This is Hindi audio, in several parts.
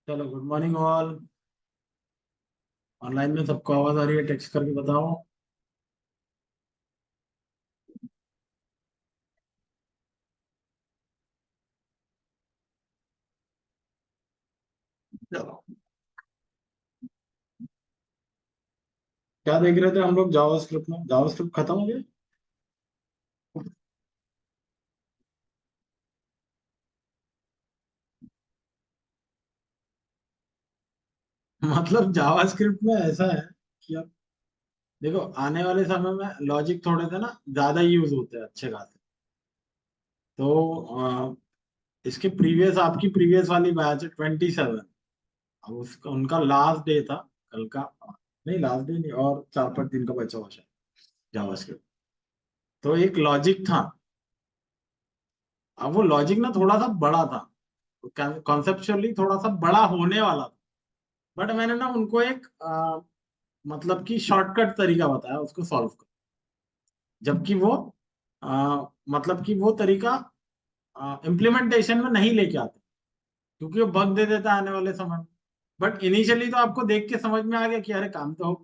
चलो, गुड मॉर्निंग ऑल। ऑनलाइन में सबको आवाज आ रही है? टेक्स्ट करके बताओ। चलो, क्या देख रहे थे हम लोग? जावास्क्रिप्ट में जावास्क्रिप्ट खत्म हो गया। मतलब जावास्क्रिप्ट में ऐसा है कि अब देखो, आने वाले समय में लॉजिक थोड़े से ना ज्यादा यूज होते हैं, अच्छे खासे। तो इसके प्रीवियस, आपकी प्रीवियस वाली बैच है 27। अब उसका उनका लास्ट डे था कल का। नहीं, लास्ट डे नहीं, और 4-5 दिन का बचा हुआ शायद जावास्क्रिप्ट। तो एक लॉजिक था। अब वो लॉजिक ना थोड़ा सा बड़ा था, कॉन्सेप्चुअली थोड़ा सा बड़ा होने वाला था। बट मैंने ना उनको एक मतलब कि शॉर्टकट तरीका बताया उसको सॉल्व कर। जबकि वो मतलब कि वो तरीका इम्प्लीमेंटेशन में नहीं लेके आते, क्योंकि वो बग दे देता है आने वाले समय में। बट इनिशियली तो आपको देख के समझ में आ गया कि अरे काम तो हो।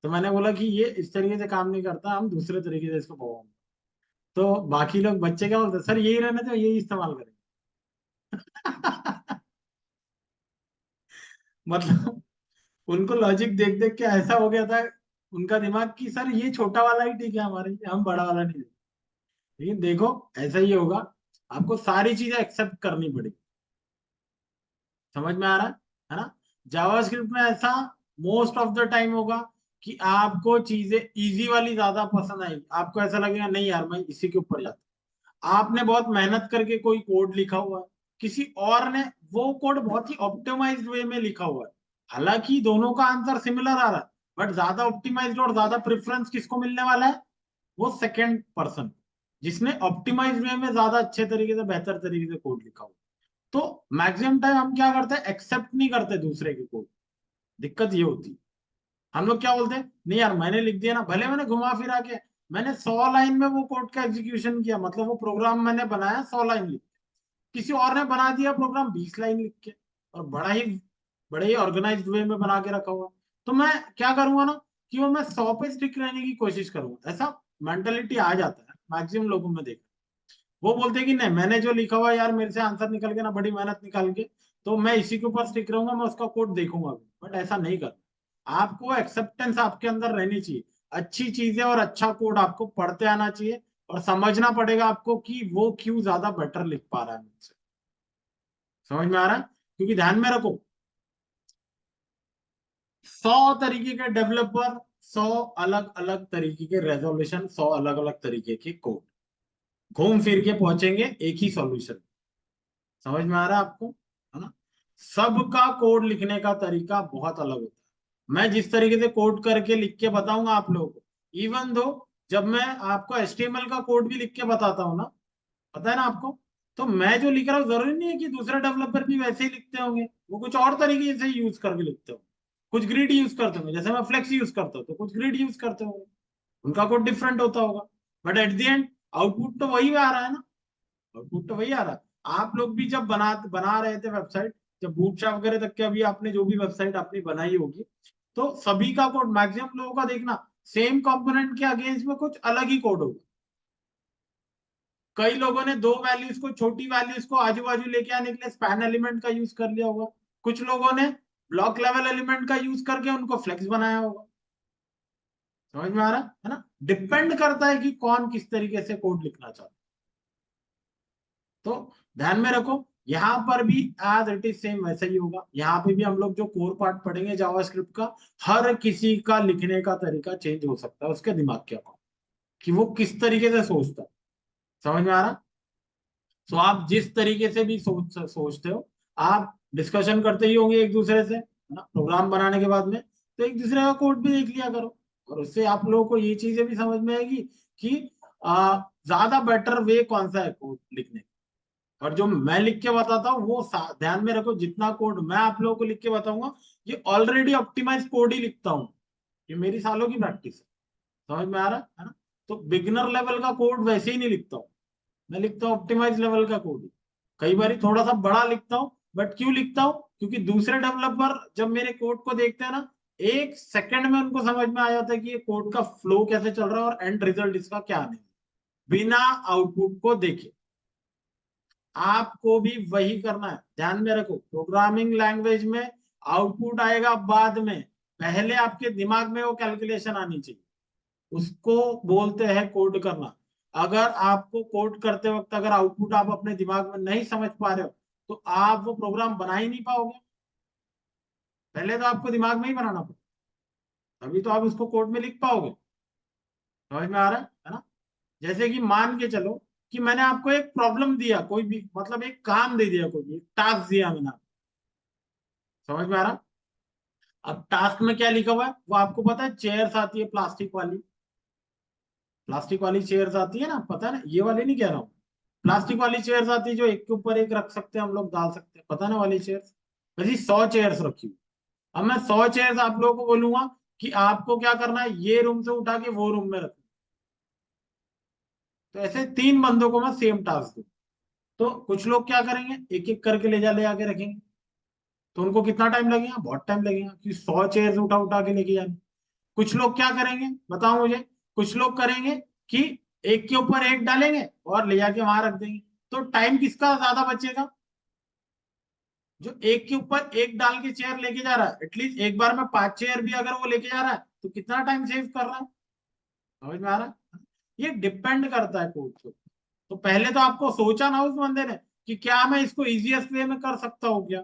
तो मैंने बोला कि ये इस तरीके से काम नहीं करता, हम दूसरे तरीके से इसको परफॉर्म। तो बाकी लोग बच्चे क्या बोलते, सर यही रहने दो, यही इस्तेमाल करेंगे। मतलब उनको लॉजिक देख देख के ऐसा हो गया था उनका दिमाग कि सर ये छोटा वाला ही ठीक है हमारे लिए, हम बड़ा वाला नहीं। लेकिन देखो, ऐसा ही होगा। आपको सारी चीजें एक्सेप्ट करनी पड़ेगी। समझ में आ रहा है ना? जावास्क्रिप्ट में ऐसा मोस्ट ऑफ द टाइम होगा कि आपको चीजें इजी वाली ज्यादा पसंद आएगी। आपको ऐसा लगेगा नहीं यार, मैं इसी के ऊपर जाता। आपने बहुत मेहनत करके कोई कोड लिखा हुआ है, किसी और ने वो कोड बहुत ही ऑप्टिमाइज्ड वे में लिखा हुआ है। हालांकि दोनों का आंसर सिमिलर आ रहा है, बट ज्यादा ऑप्टिमाइज्ड और ज्यादा प्रेफरेंस किसको मिलने वाला है? वो सेकंड पर्सन, जिसने ऑप्टिमाइज वे में ज्यादा अच्छे तरीके से, बेहतर तरीके से कोड लिखा हो। तो मैक्सिमम टाइम हम क्या करते हैं, एक्सेप्ट नहीं करते दूसरे के कोड। दिक्कत ये होती है। हम लोग क्या बोलते हैं, नहीं यार मैंने लिख दिया ना, भले मैंने घुमा फिरा के, मैंने 100 लाइन में वो कोड का एग्जीक्यूशन किया, मतलब वो प्रोग्राम मैंने बनाया 100 लाइन लिख के। किसी और ने बना दिया प्रोग्राम 20 लाइन लिख के, और बड़े ही ऑर्गेनाइज्ड वे में बना के रखा हुआ। तो मैं क्या करूंगा ना, कि वो मैं 100 पे स्टिक रहने की कोशिश करूंगा। ऐसा मेंटेलिटी आ जाता है मैक्सिमम लोगों में, देख। वो बोलते हैं कि नहीं, मैंने जो लिखा हुआ है यार, मेरे से आंसर निकल के ना, बड़ी मेहनत निकाल के, तो मैं इसी के ऊपर स्टिक रहूंगा, मैं उसका कोड देखूंगा भी। बट ऐसा नहीं करना। आपको एक्सेप्टेंस आपके अंदर रहनी चाहिए। अच्छी चीजें और अच्छा कोड आपको पढ़ते आना चाहिए, और समझना पड़ेगा आपको कि वो क्यों ज्यादा बेटर लिख पा रहा है मुझसे। समझ में आ रहा है? क्योंकि ध्यान में रखो, 100 तरीके के डेवलपर, 100 अलग अलग तरीके के रेजोल्यूशन, 100 अलग अलग तरीके के कोड, घूम फिर के पहुंचेंगे एक ही सॉल्यूशन। समझ में आ रहा है आपको? है ना? सबका कोड लिखने का तरीका बहुत अलग होता है। मैं जिस तरीके से कोड करके लिख के बताऊंगा आप लोगों को, इवन दो जब मैं आपको एचटीएमएल का कोड भी लिख के बताता हूँ ना, पता है ना आपको, तो मैं जो लिख रहा हूँ जरूरी नहीं है कि दूसरे डेवलपर भी वैसे ही लिखते होंगे। वो कुछ और तरीके से यूज करके लिखते हो। कुछ ग्रिड यूज करते होंगे, जैसे मैं फ्लेक्स यूज करता हूँ तो कुछ ग्रिड यूज करते होंगे। उनका कोड डिफरेंट होता होगा, but at the end output तो वही आ रहा है ना। आउटपुट तो वही आ रहा है। आप लोग भी जब बना बना रहे थे वेबसाइट, जब बूटस्ट्रैप वगैरह तक के, अभी आपने जो भी वेबसाइट अपनी बनाई होगी, तो सभी का कोड, मैक्सिमम लोगों का देखना, सेम कंपोनेंट के अगेंस्ट में कुछ अलग ही कोड होगा। कई लोगों ने दो वैल्यूज को, छोटी वैल्यूज को आजू बाजू लेके आने के लिए स्पैन एलिमेंट का यूज कर लिया होगा। कुछ लोगों ने ब्लॉक लेवल एलिमेंट का यूज करके उनको फ्लेक्स बनाया होगा। समझ में आ रहा है ना? डिपेंड करता है कि कौन किस तरीके से कोड लिखना चाहता है। तो ध्यान में रखो, यहाँ पर भी एज इट इज सेम वैसा ही होगा। यहाँ पे भी हम लोग जो कोर पार्ट पढ़ेंगे जावास्क्रिप्ट का, हर किसी का लिखने का तरीका चेंज हो सकता है उसके दिमाग के अकॉर्डिंग, कि वो किस तरीके से सोचता है। समझ में आ रहा? तो आप जिस तरीके से भी सोचते हो, आप डिस्कशन करते ही होंगे एक दूसरे से, है ना, प्रोग्राम बनाने के बाद में। तो एक दूसरे का कोड भी देख लिया करो, और उससे आप लोगों को ये चीजें भी समझ में आएगी कि ज्यादा बेटर वे कौन सा है कोड लिखने का। और जो मैं लिख के बताता हूँ वो ध्यान में रखो, जितना कोड मैं आप लोगों को लिख के बताऊंगा, ये ऑलरेडी ऑप्टिमाइज कोड ही लिखता हूँ। ये मेरी सालों की प्रैक्टिस है। समझ में आ रहा है ना? तो बिगिनर लेवल का कोड वैसे ही नहीं लिखता हूँ। मैं लिखता हूँ ऑप्टिमाइज लेवल का कोड। कई बार थोड़ा सा बड़ा लिखता हूँ, बट क्यों लिखता हूं? क्योंकि दूसरे डेवलपर जब मेरे कोड को देखते हैं ना, 1 सेकंड में उनको समझ में आ जाता है कि ये कोड का फ्लो कैसे चल रहा है और एंड रिजल्ट इसका क्या आने, बिना आउटपुट को देखे। आपको भी वही करना है, ध्यान में रखो। प्रोग्रामिंग लैंग्वेज में आउटपुट आएगा बाद में, पहले आपके दिमाग में वो कैलकुलेशन आनी चाहिए, उसको बोलते हैं कोड करना। अगर आपको कोड करते वक्त अगर आउटपुट आप अपने दिमाग में नहीं समझ पा रहे हो, तो आप वो प्रोग्राम बना ही नहीं पाओगे। पहले तो आपको दिमाग में ही बनाना पड़ेगा, तभी तो आप उसको कोड में लिख पाओगे। समझ में आ रहा है ना? जैसे कि मान के चलो कि मैंने आपको एक प्रॉब्लम दिया, कोई भी मतलब एक काम दे दिया, कोई भी टास्क दिया मैंने आपको। समझ में आ रहा? अब टास्क में क्या लिखा हुआ है वो आपको पता है, चेयर्स आती है प्लास्टिक वाली, प्लास्टिक वाली चेयर्स आती है ना, पता है ना, ये वाली नहीं कह रहा हूँ। प्लास्टिक वाली चेयर्स आती है जो एक के ऊपर एक रख सकते हैं हम लोग, डाल सकते हैं, पता ना वाली चेयर्स। वैसे 100 चेयर्स रखी हुई। अब मैं 100 चेयर्स आप लोगों को बोलूंगा कि आपको क्या करना है, ये रूम से उठा के वो रूम में रखना। तो ऐसे 3 बंदों को मैं सेम टास्क दूं, तो कुछ लोग क्या करेंगे, एक एक करके ले आके रखेंगे। तो उनको कितना टाइम लगेगा, बहुत टाइम लगेगा, कि 100 चेयर्स उठा उठा के लेके जाने। कुछ लोग क्या करेंगे बताओ मुझे, कुछ लोग करेंगे कि एक के ऊपर एक डालेंगे और ले जाके वहां रख देंगे। तो टाइम किसका ज्यादा बचेगा? जो एक के ऊपर एक डाल के चेयर लेके जा रहा है, एटलीस्ट एक बार में 5 चेयर भी अगर वो लेके जा रहा है तो कितना टाइम सेव कर रहा है। समझ में आ रहा है? ये डिपेंड करता है कोड पे। तो पहले तो आपको सोचा ना उस बंदे ने कि क्या मैं इसको इजीएस्ट वे में कर सकता हूँ क्या?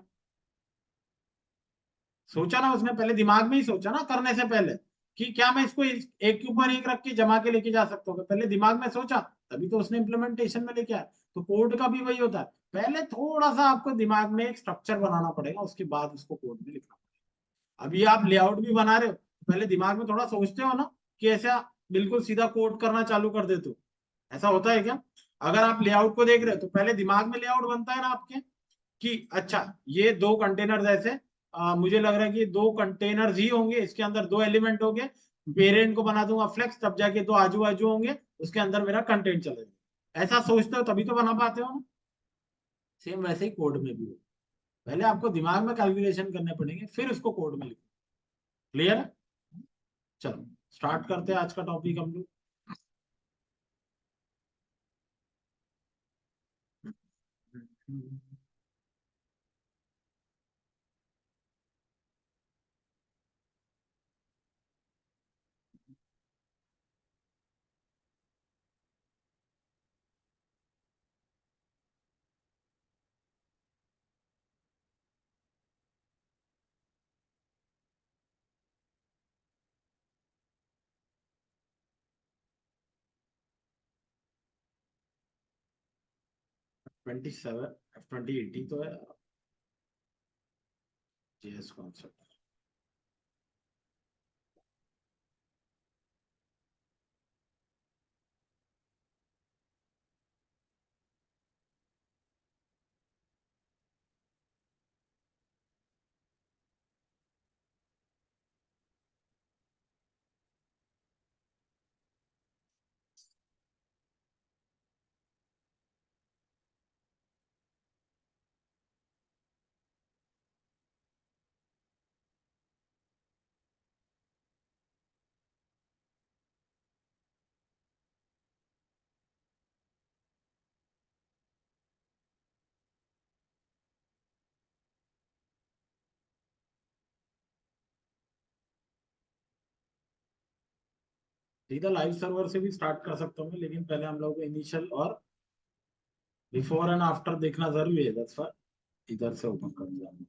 सोचा ना उसने, पहले दिमाग में ही सोचा ना करने से पहले कि क्या मैं इसको एक के ऊपर एक रख के जमा के लेके जा सकता हूँ, पहले दिमाग में सोचा, तभी तो उसने इम्प्लीमेंटेशन में लेके आया। तो कोड का भी वही होता है, पहले थोड़ा सा आपको दिमाग में एक स्ट्रक्चर बनाना पड़ेगा, उसके बाद उसको कोड में लिखना पड़ेगा। अभी आप लेआउट भी बना रहे हो, पहले दिमाग में थोड़ा सोचते हो ना कि ऐसा बिल्कुल सीधा कोड करना चालू कर देते हो। ऐसा होता है क्या? अगर आप लेआउट को देख रहे हो तो पहले दिमाग में लेआउट बनता है ना आपके, कि अच्छा ये 2 कंटेनर ऐसे, मुझे लग रहा है कि 2 कंटेनर ही होंगे, इसके अंदर 2 एलिमेंट होंगे, पेरेंट को बना दूंगा फ्लेक्स, तब जाके 2 आजू बाजू होंगे, उसके अंदर मेरा कंटेंट चलेगा। ऐसा सोचते हो तभी तो बना पाते हो ना। सेम वैसे ही कोड में भी हो, पहले आपको दिमाग में कैलकुलेशन करने पड़ेंगे, फिर उसको कोड में लिखो। क्लियर है? चलो स्टार्ट करते हैं आज का टॉपिक हम लोग। 27 F2080 तो है, जेएस कॉन्सेप्ट। सीधा लाइव सर्वर से भी स्टार्ट कर सकता हूँ मैं, लेकिन पहले हम लोग को इनिशियल और बिफोर एंड आफ्टर देखना जरूरी है, दैट्स व्हाई इधर से ओपन कर दिया हमने।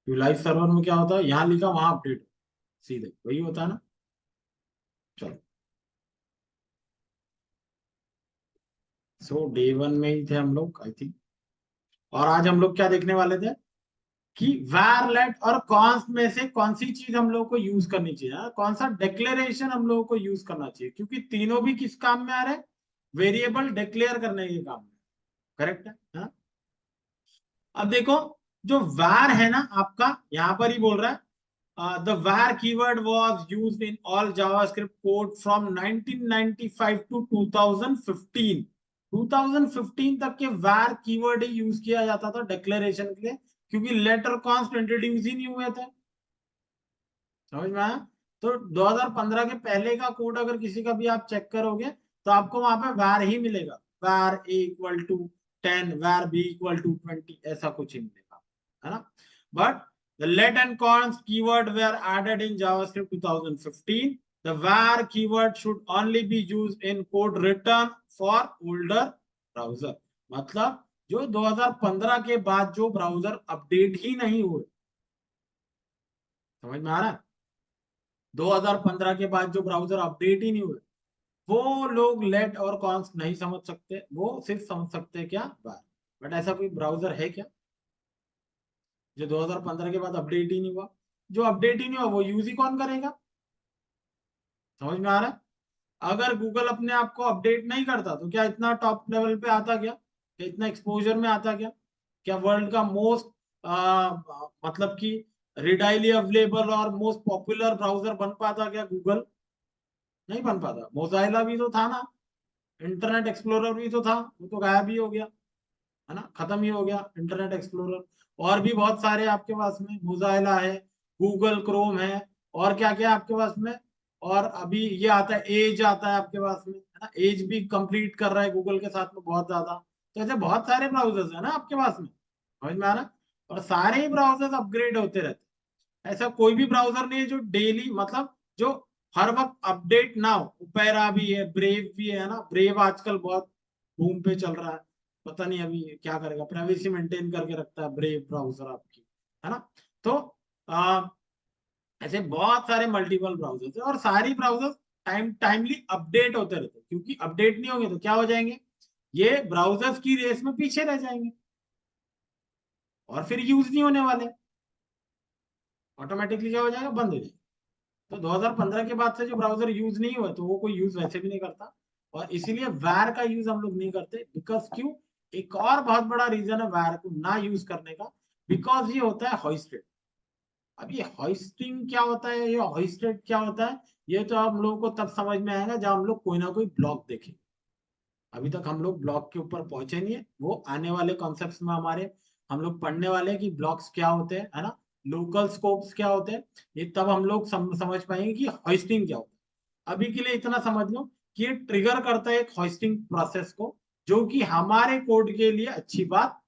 क्योंकि लाइव सर्वर में क्या होता है, यहाँ लिखा वहां अपडेट, सीधे वही होता है ना। चलो, सो डे 1 में ही थे हम लोग आई थिंक। और आज हम लोग क्या देखने वाले थे कि var let और कॉन्स्ट में से कौन सी चीज हम लोग को यूज करनी चाहिए, हाँ? कौन सा डिक्लेरेशन हम लोगों को यूज करना चाहिए, क्योंकि तीनों भी किस काम में आ रहे हैं, वेरिएबल डिक्लेयर करने के काम में। करेक्ट है, हाँ? अब देखो, जो var है ना आपका, यहां पर ही बोल रहा है, the var keyword was used in all JavaScript code from 1995 to 2015 2015 तक के var कीवर्ड ही यूज किया जाता था डिक्लेरेशन के लिए, क्योंकि लेटर कॉन्स्ट इंट्रोड्यूस ही नहीं हुए थे। समझ में आया? तो 2015 के पहले का कोड अगर किसी का भी आप चेक करोगे तो आपको वहां पे var ही मिलेगा, var a equal to 10, var b equal to 20, ऐसा कुछ ही मिलेगा, है ना। But the let and const keyword were added in JavaScript 2015. The var keyword should only be used in code written for older browser. मतलब जो 2015 के बाद जो ब्राउजर अपडेट ही नहीं हुए, समझ में आ रहा है? 2015 के बाद जो ब्राउजर अपडेट ही नहीं हुए, वो लोग लेट और कॉन्स्ट नहीं समझ सकते, वो सिर्फ समझ सकते हैं क्या, बार। बट ऐसा कोई ब्राउजर है क्या जो 2015 के बाद अपडेट ही नहीं हुआ? जो अपडेट ही नहीं हुआ वो यूज ही कौन करेगा? समझ में आ रहा है? अगर गूगल अपने आप को अपडेट नहीं करता तो क्या इतना टॉप लेवल पे आता क्या? क्या इतना एक्सपोजर में आता क्या? क्या वर्ल्ड का मोस्ट मतलब कि रिडाइली अवेलेबल और मोस्ट पॉपुलर ब्राउजर बन पाता क्या गूगल? नहीं बन पाता। मोजाइला भी तो था ना, इंटरनेट एक्सप्लोरर भी तो था, वो तो गायब ही हो गया, है ना, खत्म ही हो गया इंटरनेट एक्सप्लोरर। और भी बहुत सारे आपके पास में, मोजाइला है, गूगल क्रोम है, और क्या क्या आपके पास में। और अभी ये आता है एज, आता है आपके पास में, है ना, एज भी कंप्लीट कर रहा है गूगल के साथ में बहुत ज्यादा। तो ऐसे बहुत सारे ब्राउजर्स है ना आपके पास में, समझ में आ रहा है? और सारे ही ब्राउजर्स अपग्रेड होते रहते हैं। ऐसा कोई भी ब्राउजर नहीं है जो डेली, मतलब जो हर वक्त अपडेट ना हो। ओपेरा भी है, ब्रेव भी है ना, ब्रेव आजकल बहुत बूम पे चल रहा है, पता नहीं अभी क्या करेगा, प्राइवेसी मेंटेन करके रखता है ब्रेव ब्राउजर आपकी, है ना। तो आ, ऐसे बहुत सारे मल्टीपल ब्राउजर्स है, और सारी ब्राउजर्स टाइमली अपडेट होते रहते हैं, क्योंकि अपडेट नहीं होंगे तो क्या हो जाएंगे, ये ब्राउजर्स की रेस में पीछे रह जाएंगे और फिर यूज नहीं होने वाले, ऑटोमेटिकली क्या हो जाएगा, बंद हो जाएगा। तो 2015 के बाद से जो ब्राउजर यूज नहीं हुआ तो वो कोई यूज वैसे भी नहीं करता। और इसीलिए वैर का यूज हम लोग नहीं करते, बिकॉज क्यों, एक और बहुत बड़ा रीजन है वैर को ना यूज करने का, बिकॉज ये होता है हॉइस्टेड। अब ये हॉइस्टिंग क्या होता है, ये हॉइस्टेड क्या होता है, ये तो हम लोगों को तब समझ में आएगा जब हम लोग कोई ना कोई ब्लॉग देखें। अभी तक हम लोग ब्लॉग के ऊपर पहुंचे नहीं है, वो आने वाले कॉन्सेप्ट्स में हमारे हम लोग पढ़ने वाले हैं कि ब्लॉक्स क्या होते हैं, है ना, लोकल स्कोप्स क्या होते हैं। ये तब हम लोग समझ पाएंगे कि हॉइस्टिंग क्या होता है। अभी के लिए इतना समझ लो कि ये ट्रिगर करता है एक हॉइस्टिंग प्रोसेस को, जो कि हमारे कोड के लिए अच्छी बात,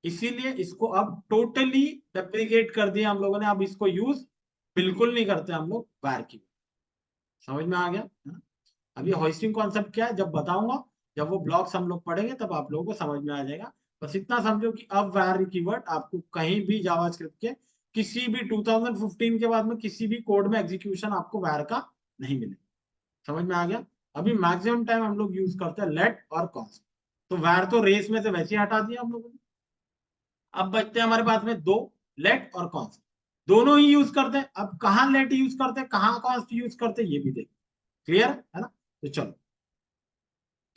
इसीलिए इसको अब टोटली डेप्रिकेट कर दिया हम लोगों ने। अब इसको यूज बिल्कुल नहीं करते हम लोग वार की। समझ में आ गया, है ना? अब ये होस्टिंग कॉन्सेप्ट क्या है जब बताऊंगा, जब वो ब्लॉक्स हम लोग पढ़ेंगे तब आप लोगों को समझ में आ जाएगा। बस इतना समझो कि अब var कीवर्ड आपको कहीं भी जावास्क्रिप्ट के किसी भी 2015 के बाद में किसी भी कोड में एग्जीक्यूशन आपको var का नहीं मिलेगा। समझ में आ गया? अभी मैक्सिमम टाइम हम लोग यूज करते हैं लेट और कॉन्स्ट। तो var तो रेस में से वैसे ही हटा दिया हम लोगों ने। अब बचते हैं हमारे पास में दो, लेट और कॉन्स्ट। दोनों ही यूज करते हैं, अब कहाँ लेट यूज करते हैं कहाँ कॉन्स्ट यूज करते हैं ये भी देख। क्लियर है ना? तो चलो,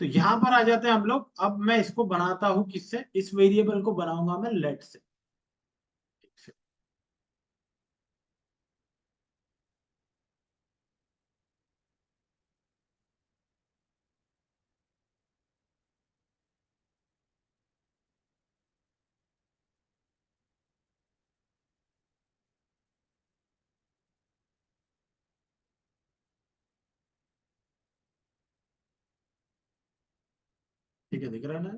तो यहां पर आ जाते हैं हम लोग। अब मैं इसको बनाता हूं किससे, इस वेरिएबल को बनाऊंगा मैं लेट से। ठीक है, दिख रहा है ना?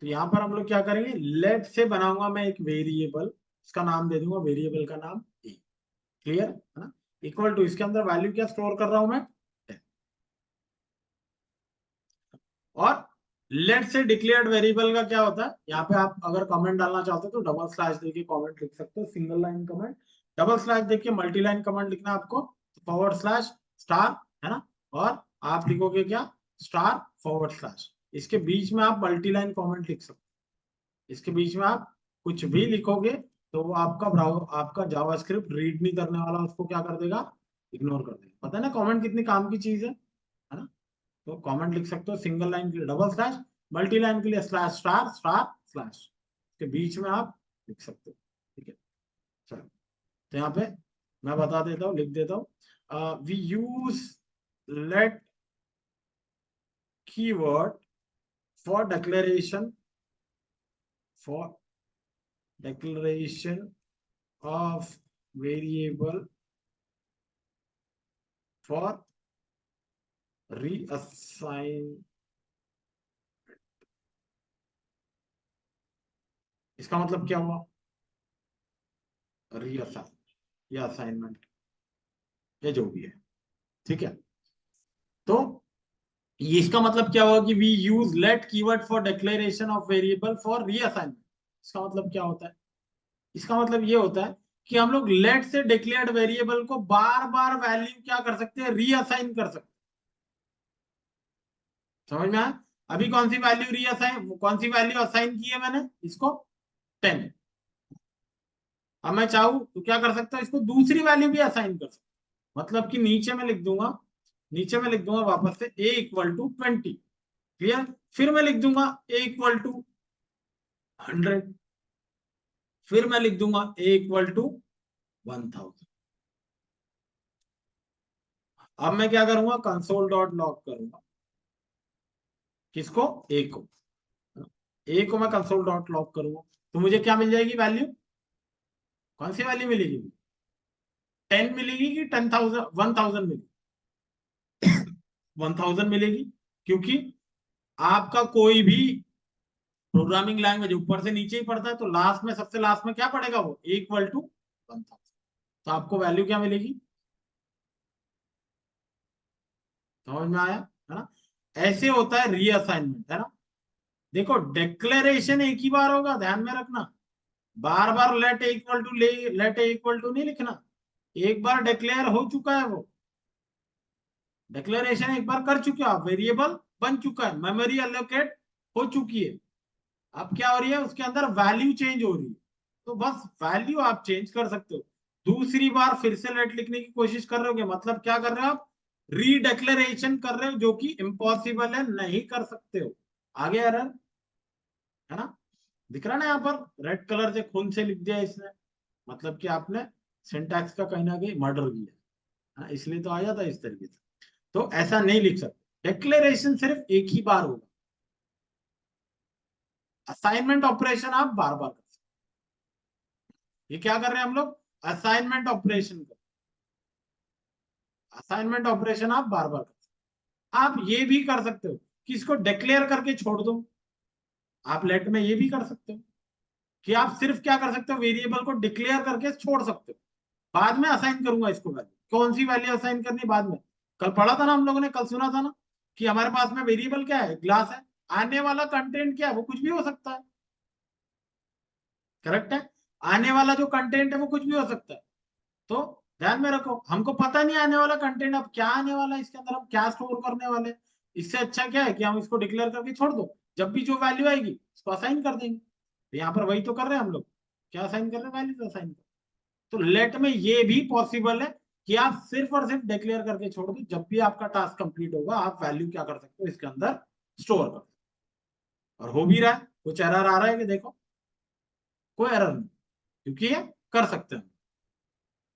तो यहां पर हम लोग क्या करेंगे, लेट से बनाऊंगा मैं एक वेरिएबल, इसका नाम दे दूंगा, वेरिएबल का नाम ए। क्लियर है ना? इक्वल टू, इसके अंदर वैल्यू क्या स्टोर कर रहा हूं मैं, 10। और लेट से डिक्लेयर्ड वेरिएबल का क्या होता है, यहाँ पे आप अगर कमेंट डालना चाहते हो तो डबल स्लैश देके कमेंट लिख सकते हो, single line comment. Double slash देके मल्टी लाइन कमेंट लिखना आपको, फॉरवर्ड स्लैश स्टार, है ना। और आप लिखोगे क्या, स्टार फॉरवर्ड स्लैश। इसके बीच में आप मल्टी लाइन कमेंट लिख सकते हो, इसके बीच में आप कुछ भी लिखोगे तो वो आपका आपका जावास्क्रिप्ट रीड नहीं करने वाला, उसको क्या कर देगा, इग्नोर कर देगा। पता है ना कमेंट कितनी काम की चीज है ना। तो कमेंट लिख सकते हो, सिंगल लाइन के लिए डबल स्लैश, मल्टी लाइन के लिए स्लैश स्टार स्टार स्लैश, के बीच में आप लिख सकते हो। ठीक है, चलो। तो यहाँ पे मैं बता देता हूँ, लिख देता हूँ, we use let keyword for declaration of variable for reassign। इसका मतलब क्या हुआ? रीअसाइन या असाइनमेंट या जो भी है, ठीक है। तो ये इसका मतलब क्या हुआ कि we use let keyword for declaration of variable for reassignment. इसका मतलब क्या होता है? इसका मतलब ये होता है कि हम लोग लेट से डिक्लेयर्ड वेरिएबल को बार बार वैल्यू क्या कर सकते हैं? रीअसाइन कर सकते हैं। समझ में आया? अभी कौन सी वैल्यू रीअसाइन, कौन सी वैल्यू असाइन की है मैंने इसको? 10। अब मैं चाहूं तो क्या कर सकता हूं? इसको दूसरी वैल्यू भी असाइन कर सकता हूं। मतलब कि नीचे में लिख दूंगा, नीचे में लिख दूंगा वापस से a इक्वल टू 20। क्लियर? फिर मैं लिख दूंगा a इक्वल टू 100। फिर मैं लिख दूंगा a इक्वल टू 1000। अब मैं क्या करूंगा? कंसोल डॉट लॉग करूंगा। किसको? a को। a को मैं कंसोल डॉट लॉग करूंगा तो मुझे क्या मिल जाएगी वैल्यू? कौन सी वैल्यू मिलेगी? 10 मिलेगी कि 10,000, 1000 मिलेगी? 1000 मिलेगी, क्योंकि आपका कोई भी प्रोग्रामिंग लैंग्वेज ऊपर से नीचे ही पढ़ता है, तो लास्ट में, सबसे लास्ट में क्या पड़ेगा? वो इक्वल टू 1000। तो आपको वैल्यू क्या मिलेगी? समझ में आया है ना? ऐसे होता है रीअसाइनमेंट, है ना? देखो, डिक्लेरेशन एक ही बार होगा, ध्यान में रखना। बार बार लेट ए इक्वल टू नहीं लिखना। एक बार डिक्लेयर हो चुका है वो, डिक्लेरेशन एक बार कर चुके हो आप, वेरिएबल बन चुका है, मेमोरी एलोकेट हो चुकी है। अब क्या हो रही है? उसके अंदर वैल्यू चेंज हो रही है, तो बस वैल्यू आप चेंज कर सकते हो। दूसरी बार फिर से लेट लिखने की कोशिश कर रहे हो, मतलब क्या कर रहे हो आप? रीडेक्लेरेशन कर रहे हो, जो कि इम्पॉसिबल है, नहीं कर सकते हो। आगे एरर, है ना? दिख रहा ना यहाँ पर रेड कलर से खून से लिख दिया इसने, मतलब कि आपने सिंटैक्स का कहीं ना कहीं मर्डर किया है ना? इसलिए तो आ जाता है इस तरीके से। तो ऐसा नहीं लिख सकते, डिक्लेरेशन सिर्फ एक ही बार होगा। असाइनमेंट ऑपरेशन आप बार बार कर सकते। ये क्या कर रहे हैं हम लोग? असाइनमेंट ऑपरेशन कर, असाइनमेंट ऑपरेशन आप बार बार कर सकते। आप ये भी कर सकते हो कि इसको डिक्लेयर करके छोड़ दो। आप लेट में ये भी कर सकते हो कि आप सिर्फ क्या कर सकते हो? वेरिएबल को डिक्लेयर करके छोड़ सकते हो। बाद में असाइन करूंगा इसको वैल्यू। कौन सी वैल्यू असाइन करनी बाद में? कल पढ़ा था ना हम लोगों ने, कल सुना था ना कि हमारे पास में वेरिएबल क्या है? ग्लास है। आने वाला कंटेंट क्या है? वो कुछ भी हो सकता है। करेक्ट है? आने वाला जो कंटेंट है वो कुछ भी हो सकता है। तो ध्यान में रखो, हमको पता नहीं आने वाला कंटेंट अब क्या आने वाला है, इसके अंदर हम क्या स्टोर करने वाले हैं। इससे अच्छा क्या है कि हम इसको डिक्लेयर करके छोड़ दो, जब भी जो वैल्यू आएगी उसको असाइन कर देंगे। तो यहाँ पर वही तो कर रहे हैं हम लोग। क्या असाइन कर रहे हैं? वैल्यू असाइन कर। तो लेट में ये भी पॉसिबल है कि आप सिर्फ और सिर्फ डिक्लेयर करके छोड़ दो, जब भी आपका टास्क कंप्लीट होगा आप वैल्यू क्या कर सकते हो? इसके अंदर स्टोर कर सकते हो। और हो भी रहा है। कुछ एरर आ रहा है कि देखो? कोई एरर नहीं, क्योंकि ये कर सकते हैं,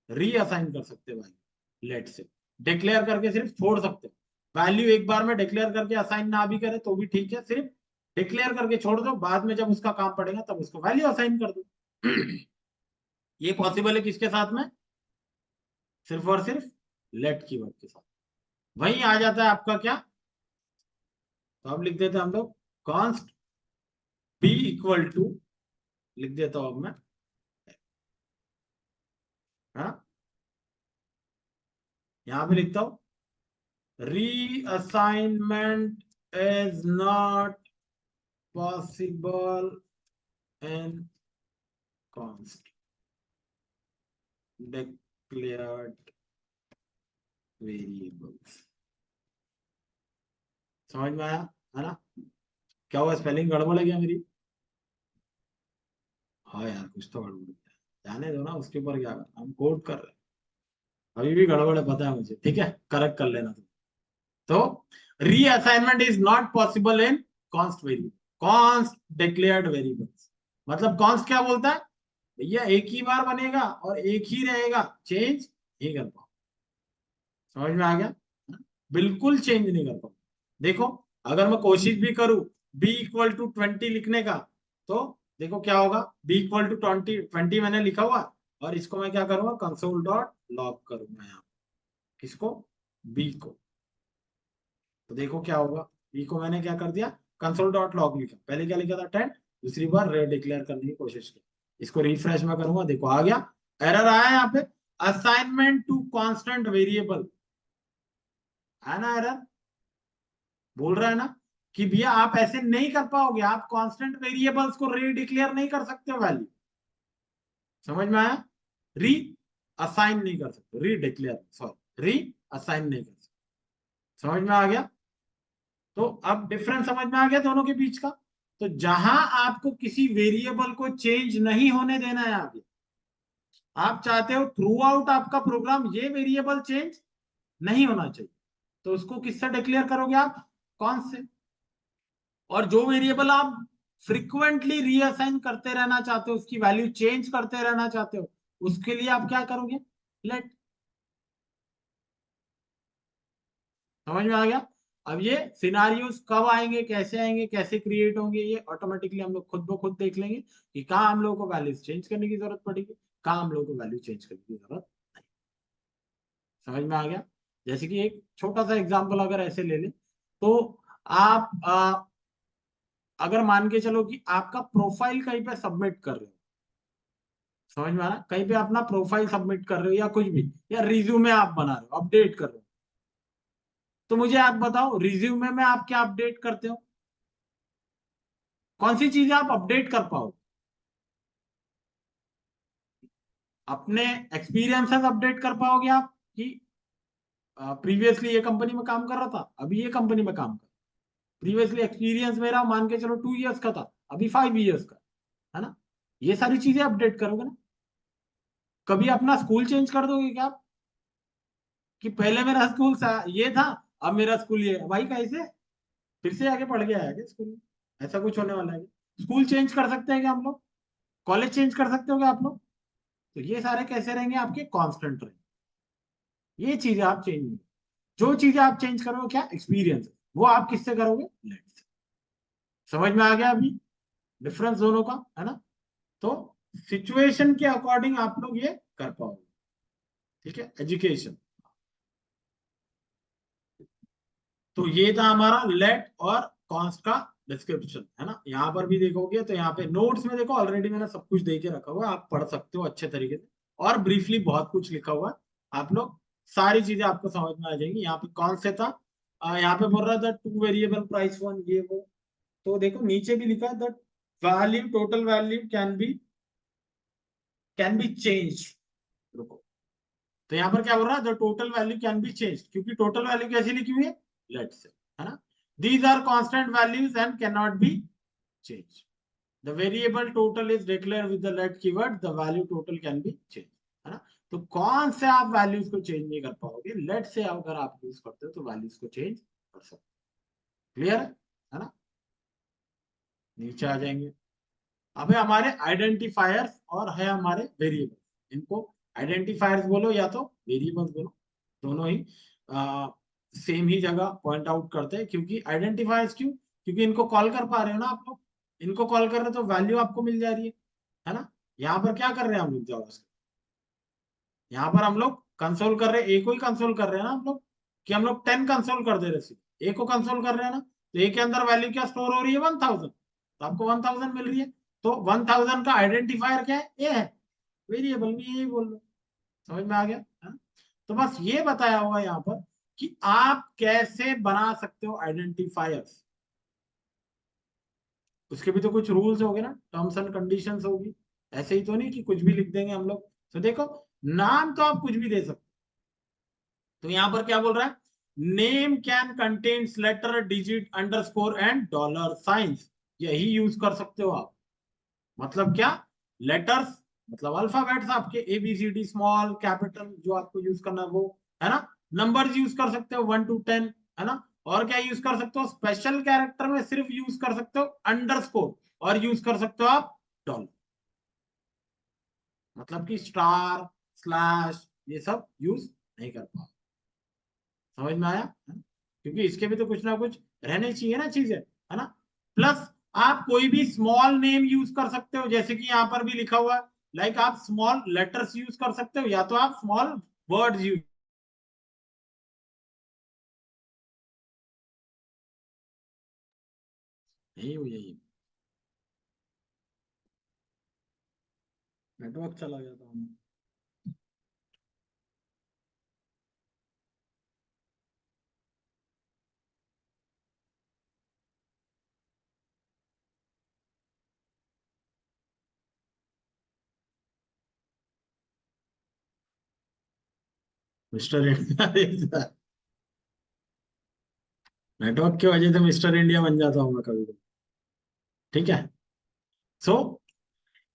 रीअसाइन कर सकते हैं वैल्यू लेट से। डिक्लेयर करके सिर्फ छोड़ सकते हैं वैल्यू। एक बार में डिक्लेयर करके असाइन ना भी करे तो भी ठीक है, सिर्फ डिक्लेयर करके छोड़ दो, बाद में जब उसका काम पड़ेगा तब उसको वैल्यू असाइन कर दो। ये पॉसिबल है किसके साथ में? सिर्फ और सिर्फ लेट कीवर्ड के साथ। वहीं आ जाता है आपका क्या? तो अब लिख देते हैं हम लोग कॉन्स्ट बी इक्वल टू, लिख देता हूं अब मैं, हाँ, यहां पे लिखता हूं reassignment is not possible in const declared variables. समझ में आया है ना? क्या हुआ? स्पेलिंग गड़बड़ है क्या मेरी? हाँ यार, कुछ तो गड़बड़ है। जाने दो ना, उसके ऊपर क्या करना, हम कोड कर रहे हैं। अभी भी गड़बड़ है, पता है मुझे, ठीक है, करेक्ट कर लेना तुम। तो reassignment is not possible in const variable, const declared variables. मतलब कॉन्स्ट क्या बोलता है? भैया एक ही बार बनेगा और एक ही रहेगा, चेंज नहीं कर पाओ। समझ में आ गया? बिल्कुल चेंज नहीं कर पाओ। देखो, अगर मैं कोशिश भी करूं b=20 लिखने का, तो देखो क्या होगा, b=20 मैंने लिखा हुआ, और इसको मैं क्या करूंगा, कंसोल डॉट लॉग करूंगा यहाँ। किसको? b को। तो देखो क्या होगा, b को मैंने क्या कर दिया, कंसोल डॉट लॉग लिखा, पहले क्या लिखा था 10, दूसरी बार रे डिक्लेयर करने की कोशिश की। इसको रिफ्रेश में करूंगा, देखो आ गया, एरर आया यहाँ पे, असाइनमेंट टू कांस्टेंट वेरिएबल, है ना एरर, बोल रहा है ना कि भैया आप ऐसे नहीं कर पाओगे, आप कांस्टेंट वेरिएबल्स को री डिक्लेयर नहीं कर सकते हो वैल्यू। समझ में आया? री असाइन नहीं कर सकते, री डिक्लेयर, सॉरी री असाइन नहीं कर सकते। समझ में आ गया? तो अब डिफरेंस समझ में आ गया दोनों के बीच का। तो जहां आपको किसी वेरिएबल को चेंज नहीं होने देना है आगे, आप चाहते हो थ्रू आउट आपका प्रोग्राम ये वेरिएबल चेंज नहीं होना चाहिए, तो उसको किससे डिक्लेयर करोगे आप? कौन से? और जो वेरिएबल आप फ्रिक्वेंटली रीअसाइन करते रहना चाहते हो, उसकी वैल्यू चेंज करते रहना चाहते हो, उसके लिए आप क्या करोगे? लेट। समझ में आ गया? अब ये सिनारियोस कब आएंगे, कैसे आएंगे, कैसे क्रिएट होंगे, ये ऑटोमेटिकली हम लोग खुद ब खुद देख लेंगे कि कहाँ हम लोगों को वैल्यूज चेंज करने की जरूरत पड़ेगी, कहाँ हम लोगों को वैल्यू चेंज करने की जरूरत नहीं। समझ में आ गया? जैसे कि एक छोटा सा एग्जांपल अगर ऐसे ले लें, तो आप अगर मान के चलो कि आपका प्रोफाइल कहीं पे सबमिट कर रहे हो, समझ में आ रहा है, कहीं पे अपना प्रोफाइल सबमिट कर रहे हो या कुछ भी, या रिज्यूमे आप बना रहे हो, अपडेट कर रहे हो, तो मुझे आप बताओ रिज्यूमे में आप क्या अपडेट करते हो? कौन सी चीजें आप अपडेट कर पाओ? अपने एक्सपीरियंसेस अपडेट कर पाओगे आप कि प्रीवियसली ये कंपनी में काम कर रहा था, अभी ये कंपनी में काम कर, प्रीवियसली एक्सपीरियंस मेरा मान के चलो 2 इयर्स का था, अभी 5 इयर्स का, है ना? ये सारी चीजें अपडेट करोगे ना। कभी अपना स्कूल चेंज कर दोगे क्या आप, कि पहले मेरा स्कूल ये था, अब मेरा स्कूल ये है? भाई कैसे, फिर से आगे पढ़ गया है क्या स्कूल में? ऐसा कुछ होने वाला है क्या? स्कूल चेंज कर सकते हैं क्या हम लोग? कॉलेज चेंज कर सकते हो क्या आप लोग? तो ये सारे कैसे रहेंगे, आपके कांस्टेंट रहेंगे। ये चीजें आप चेंज नहीं, जो चीजें आप चेंज करोगे क्या, एक्सपीरियंस, वो आप किससे करोगे? लेट से। समझ में आ गया अभी डिफरेंस दोनों का, है ना? तो सिचुएशन के अकॉर्डिंग आप लोग ये कर पाओगे। ठीक है, एजुकेशन। तो ये था हमारा लेट और कॉन्स्ट का डिस्क्रिप्शन, है ना? यहाँ पर भी देखोगे तो यहाँ पे नोट्स में देखो ऑलरेडी मैंने सब कुछ दे के रखा हुआ है, आप पढ़ सकते हो अच्छे तरीके से, और ब्रीफली बहुत कुछ लिखा हुआ है, आप लोग सारी चीजें आपको समझ में आ जाएंगी। यहाँ पे कौन से था, यहाँ पे बोल रहा था टू वेरिएबल प्राइस वन, ये वो, तो देखो नीचे भी लिखा है the value, total value can be change. रुको, तो यहाँ पर क्या बोल रहा है, the total value can be change, क्योंकि टोटल वैल्यू कैसे लिखी हुई है? लेट से, है ना? These are constant values and can not be change. The variable total is declare with the let keyword, the value total can be change, है ना? तो कौन से आप वैल्यूज को चेंज नहीं कर पाओगे, लेट से अगर आप यूज करते हो तो वैल्यूज को चेंज कर सकते हो। क्लियर है ना? नीचे आ जाएंगे, अब है हमारे आइडेंटिफायर्स और है हमारे वेरिएबल। इनको आइडेंटिफायर्स बोलो या तो वेरिएबल्स बोलो, दोनों ही सेम ही जगह पॉइंट आउट करते हैं। क्योंकि आइडेंटिफायर्स क्यों? क्योंकि इनको कॉल कर पा रहे हो ना आप लोग, इनको कॉल कर रहे हो तो वैल्यू आपको मिल जा रही है ना? यहाँ पर क्या कर रहे हैं हम लोग, जावास्क्रिप्ट, यहाँ पर हम लोग कंसोल कर रहे हैं, एक को ही कंसोल कर रहे हैं ना हम लोग, कि हम लोग 10 कंसोल कर दे रहे, एक को कंसोल कर रहे हैं ना, तो एक के अंदर वैल्यू क्या स्टोर हो रही है? 1000, तो आपको 1000 मिल रही है। तो 1000 का आइडेंटिफायर क्या है? ए है, वेरिएबल भी यही बोल रहे। समझ में आ गया, है? तो बस ये बताया हुआ यहाँ पर कि आप कैसे बना सकते हो आइडेंटिफायर्स। उसके भी तो कुछ रूल्स होंगे ना, टर्म्स एंड कंडीशंस होगी, ऐसे ही तो नहीं कि कुछ भी लिख देंगे हम लोग। तो देखो, नाम तो आप कुछ भी दे सकते, तो यहां पर क्या बोल रहा है, name can contains letter, digit, underscore and dollar science, यही यूज कर सकते हो आप। मतलब क्या? लेटर्स मतलब अल्फाबेट्स आपके ABCD, स्मॉल कैपिटल जो आपको यूज करना है वो, है ना? नंबर्स यूज कर सकते हो 1 to 10, है ना? और क्या यूज कर सकते हो? स्पेशल कैरेक्टर में सिर्फ यूज कर सकते हो अंडरस्कोर, और यूज कर सकते हो आप डॉलर, मतलब कि स्टार, स्लैश, ये सब यूज नहीं कर पाओ। समझ में आया? क्योंकि इसके भी तो कुछ ना कुछ रहने चाहिए ना चीजें, है ना। प्लस आप कोई भी स्मॉल नेम यूज कर सकते हो, जैसे कि यहाँ पर भी लिखा हुआ है, लाइक आप स्मॉल लेटर्स यूज कर सकते हो या तो आप स्मॉल वर्ड्स यूज। यही हुई, यही नेटवर्क चला गया था। मिस्टर इंडिया नेटवर्क की वजह से मिस्टर इंडिया बन जाता हूँ मैं कभी कभी। ठीक है। सो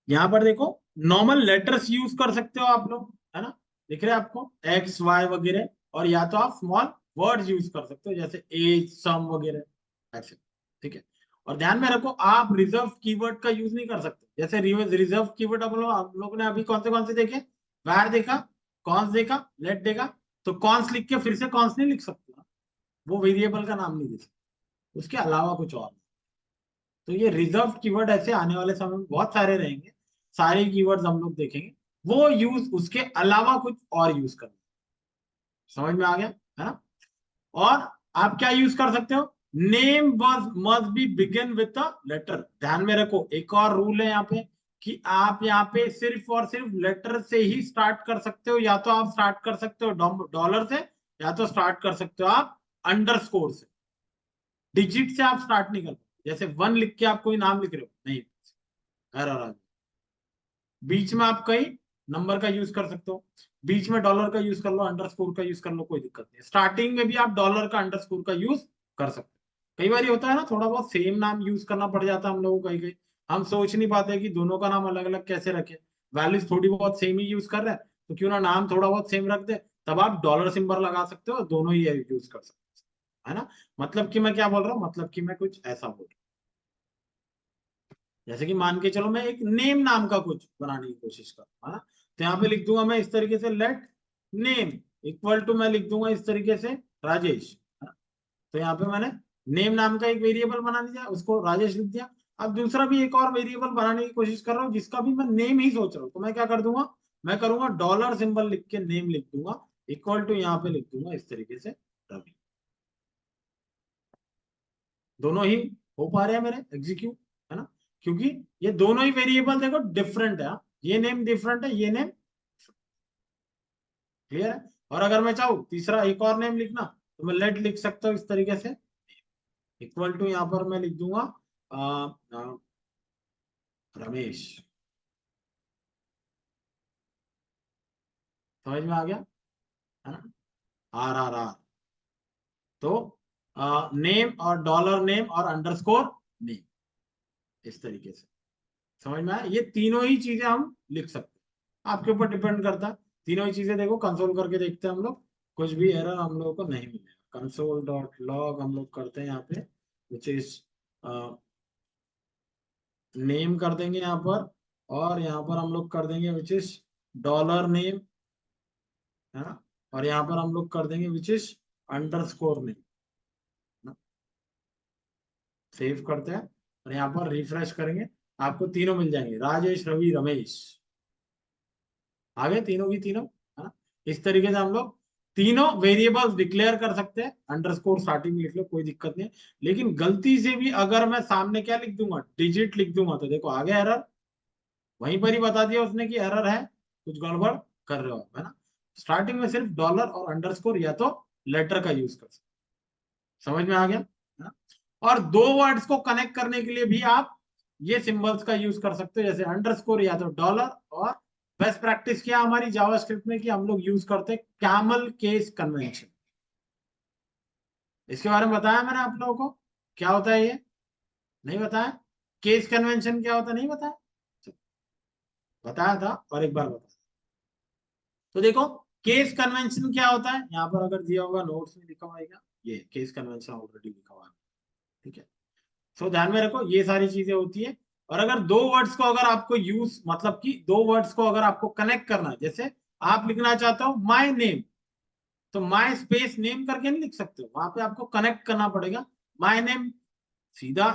यहाँ पर देखो, नॉर्मल लेटर्स यूज कर सकते हो आप लोग, है ना। दिख रहे हैं आपको एक्स वाई वगैरह, और या तो आप स्मॉल वर्ड्स यूज कर सकते हो जैसे एज सम वगैरह ऐसे। ठीक है। और ध्यान में रखो, आप रिजर्व कीवर्ड का यूज नहीं कर सकते। जैसे रिजर्व कीवर्ड आप लोग ने अभी कौन से देखे, वार देखा, कॉन्स देखा, लेट देखा। तो कॉन्स लिख के फिर से कॉन्स नहीं लिख सकते, वो वेरिएबल का नाम नहीं दे सकते, उसके अलावा कुछ और। तो ये रिजर्व कीवर्ड ऐसे आने वाले समय में बहुत सारे रहेंगे, सारे कीवर्ड्स हम लोग देखेंगे, वो यूज उसके अलावा कुछ और यूज करना। समझ में आ गया, है ना। और आप क्या यूज कर सकते हो, name word must be begin with a letter. ध्यान में रखो, एक और रूल है यहाँ पे, कि आप यहाँ पे सिर्फ और सिर्फ लेटर से ही स्टार्ट कर सकते हो, या तो आप स्टार्ट कर सकते हो डॉलर से, या तो स्टार्ट कर सकते हो आप अंडरस्कोर से। डिजिट से आप स्टार्ट नहीं कर सकते, जैसे वन लिख के आप कोई नाम लिख रहे हो, नहीं, एरर आ। बीच में आप कई नंबर का यूज कर सकते हो, बीच में डॉलर का यूज कर लो, अंडरस्कोर का यूज कर लो, कोई दिक्कत नहीं। स्टार्टिंग में भी आप डॉलर का अंडरस्कोर का यूज कर सकते हो। कई बार ये होता है ना, थोड़ा बहुत सेम नाम यूज करना पड़ जाता है हम लोगों को, कहीं कहीं हम सोच नहीं पाते कि दोनों का नाम अलग अलग कैसे रखे। वैल्यूज थोड़ी बहुत सेम ही यूज कर रहे हैं, तो क्यों ना नाम थोड़ा बहुत सेम रख दे। तब आप डॉलर सिंबल लगा सकते हो, दोनों ही यूज कर सकते हो, है ना। मतलब कि मैं क्या बोल रहा हूँ, मतलब कि मैं कुछ ऐसा बोल रहा हूँ, जैसे कि मान के चलो मैं एक नेम नाम का कुछ बनाने की कोशिश कर रहा हूं, है ना। तो यहाँ पे लिख दूंगा मैं इस तरीके से, लेट नेम इक्वल टू, मैं लिख दूंगा इस तरीके से राजेश, है ना? तो यहाँ पे मैंने नेम नाम का एक वेरिएबल बना दिया, उसको राजेश लिख दिया। अब दूसरा भी एक और वेरिएबल बनाने की कोशिश कर रहा हूँ, जिसका भी मैं नेम ही सोच रहा हूँ, तो मैं क्या कर दूंगा, मैं करूंगा डॉलर सिंबल लिख के नेम लिख दूंगा, इक्वल टू यहाँ पे लिख दूंगा इस तरीके से रवि। दोनों ही हो पा रहे हैं मेरे एग्जीक्यूट, है ना। क्योंकि ये दोनों ही वेरिएबल देखो डिफरेंट है, हाँ? ये नेम डिफरेंट है, ये नेम क्लियर है। और अगर मैं चाहूँ तीसरा एक और नेम लिखना, तो मैं लेट लिख सकता हूँ इस तरीके से, इक्वल टू यहाँ पर मैं लिख दूंगा अ, अ, रमेश। समझ में आ गया, है ना। RRR। तो नेम और डॉलर नेम और अंडरस्कोर नेम, इस तरीके से। समझ में आया, ये तीनों ही चीजें हम लिख सकते हैं, आपके ऊपर डिपेंड करता है। तीनों ही चीजें देखो, कंसोल करके देखते हैं हम लोग, कुछ भी एरर हम लोगों को नहीं मिलेगा। कंसोल डॉट लॉग हम लोग करते हैं यहाँ पे, विच इज नेम कर देंगे यहाँ पर, और यहाँ पर हम लोग कर देंगे विच इज डॉलर नेम, है ना। और यहाँ पर हम लोग कर देंगे which is underscore name. Save करते हैं, और यहाँ पर रिफ्रेश करेंगे, आपको तीनों मिल जाएंगे, राजेश रवि रमेश। आ गए तीनों की तीनों, है ना। इस तरीके से हम लोग तीनों वेरिएबल्स डिक्लेयर कर सकते हैं, अंडरस्कोर स्टार्टिंग में लिख लो, कोई दिक्कत नहीं है। लेकिन गलती से भी अगर मैं सामने क्या लिख दूंगा, डिजिट लिख दूंगा, तो देखो आ गया एरर। वहीं पर ही बता दिया उसने कि एरर है, कुछ गड़बड़ कर रहे हो, है ना। स्टार्टिंग में सिर्फ डॉलर और अंडरस्कोर या तो लेटर का यूज कर सकते। समझ में आ गया, है ना। और दो वर्ड्स को कनेक्ट करने के लिए भी आप ये सिंबल्स का यूज कर सकते हो, जैसे अंडरस्कोर या तो डॉलर। और बेस्ट प्रैक्टिस क्या हमारी जावास्क्रिप्ट में, कि हम लोग यूज करते हैं कैमल केस कन्वेंशन। इसके बारे में बताया मैंने आप लोगों को, क्या होता है ये, नहीं बताया। केस कन्वेंशन क्या होता है, नहीं बताया, बताया था और एक बार बताया। तो देखो, केस कन्वेंशन क्या होता है, यहाँ पर अगर दिया होगा नोट्स में लिखा होगा, ये केस कन्वेंशन ऑलरेडी लिखा हुआ है। ठीक है। सो ध्यान में रखो, ये सारी चीजें होती है। और अगर दो वर्ड्स को अगर आपको यूज, मतलब कि दो वर्ड्स को अगर आपको कनेक्ट करना है, जैसे आप लिखना चाहते हो माय नेम, तो माय स्पेस नेम करके नहीं लिख सकते हो, वहां पे आपको कनेक्ट करना पड़ेगा, माय नेम सीधा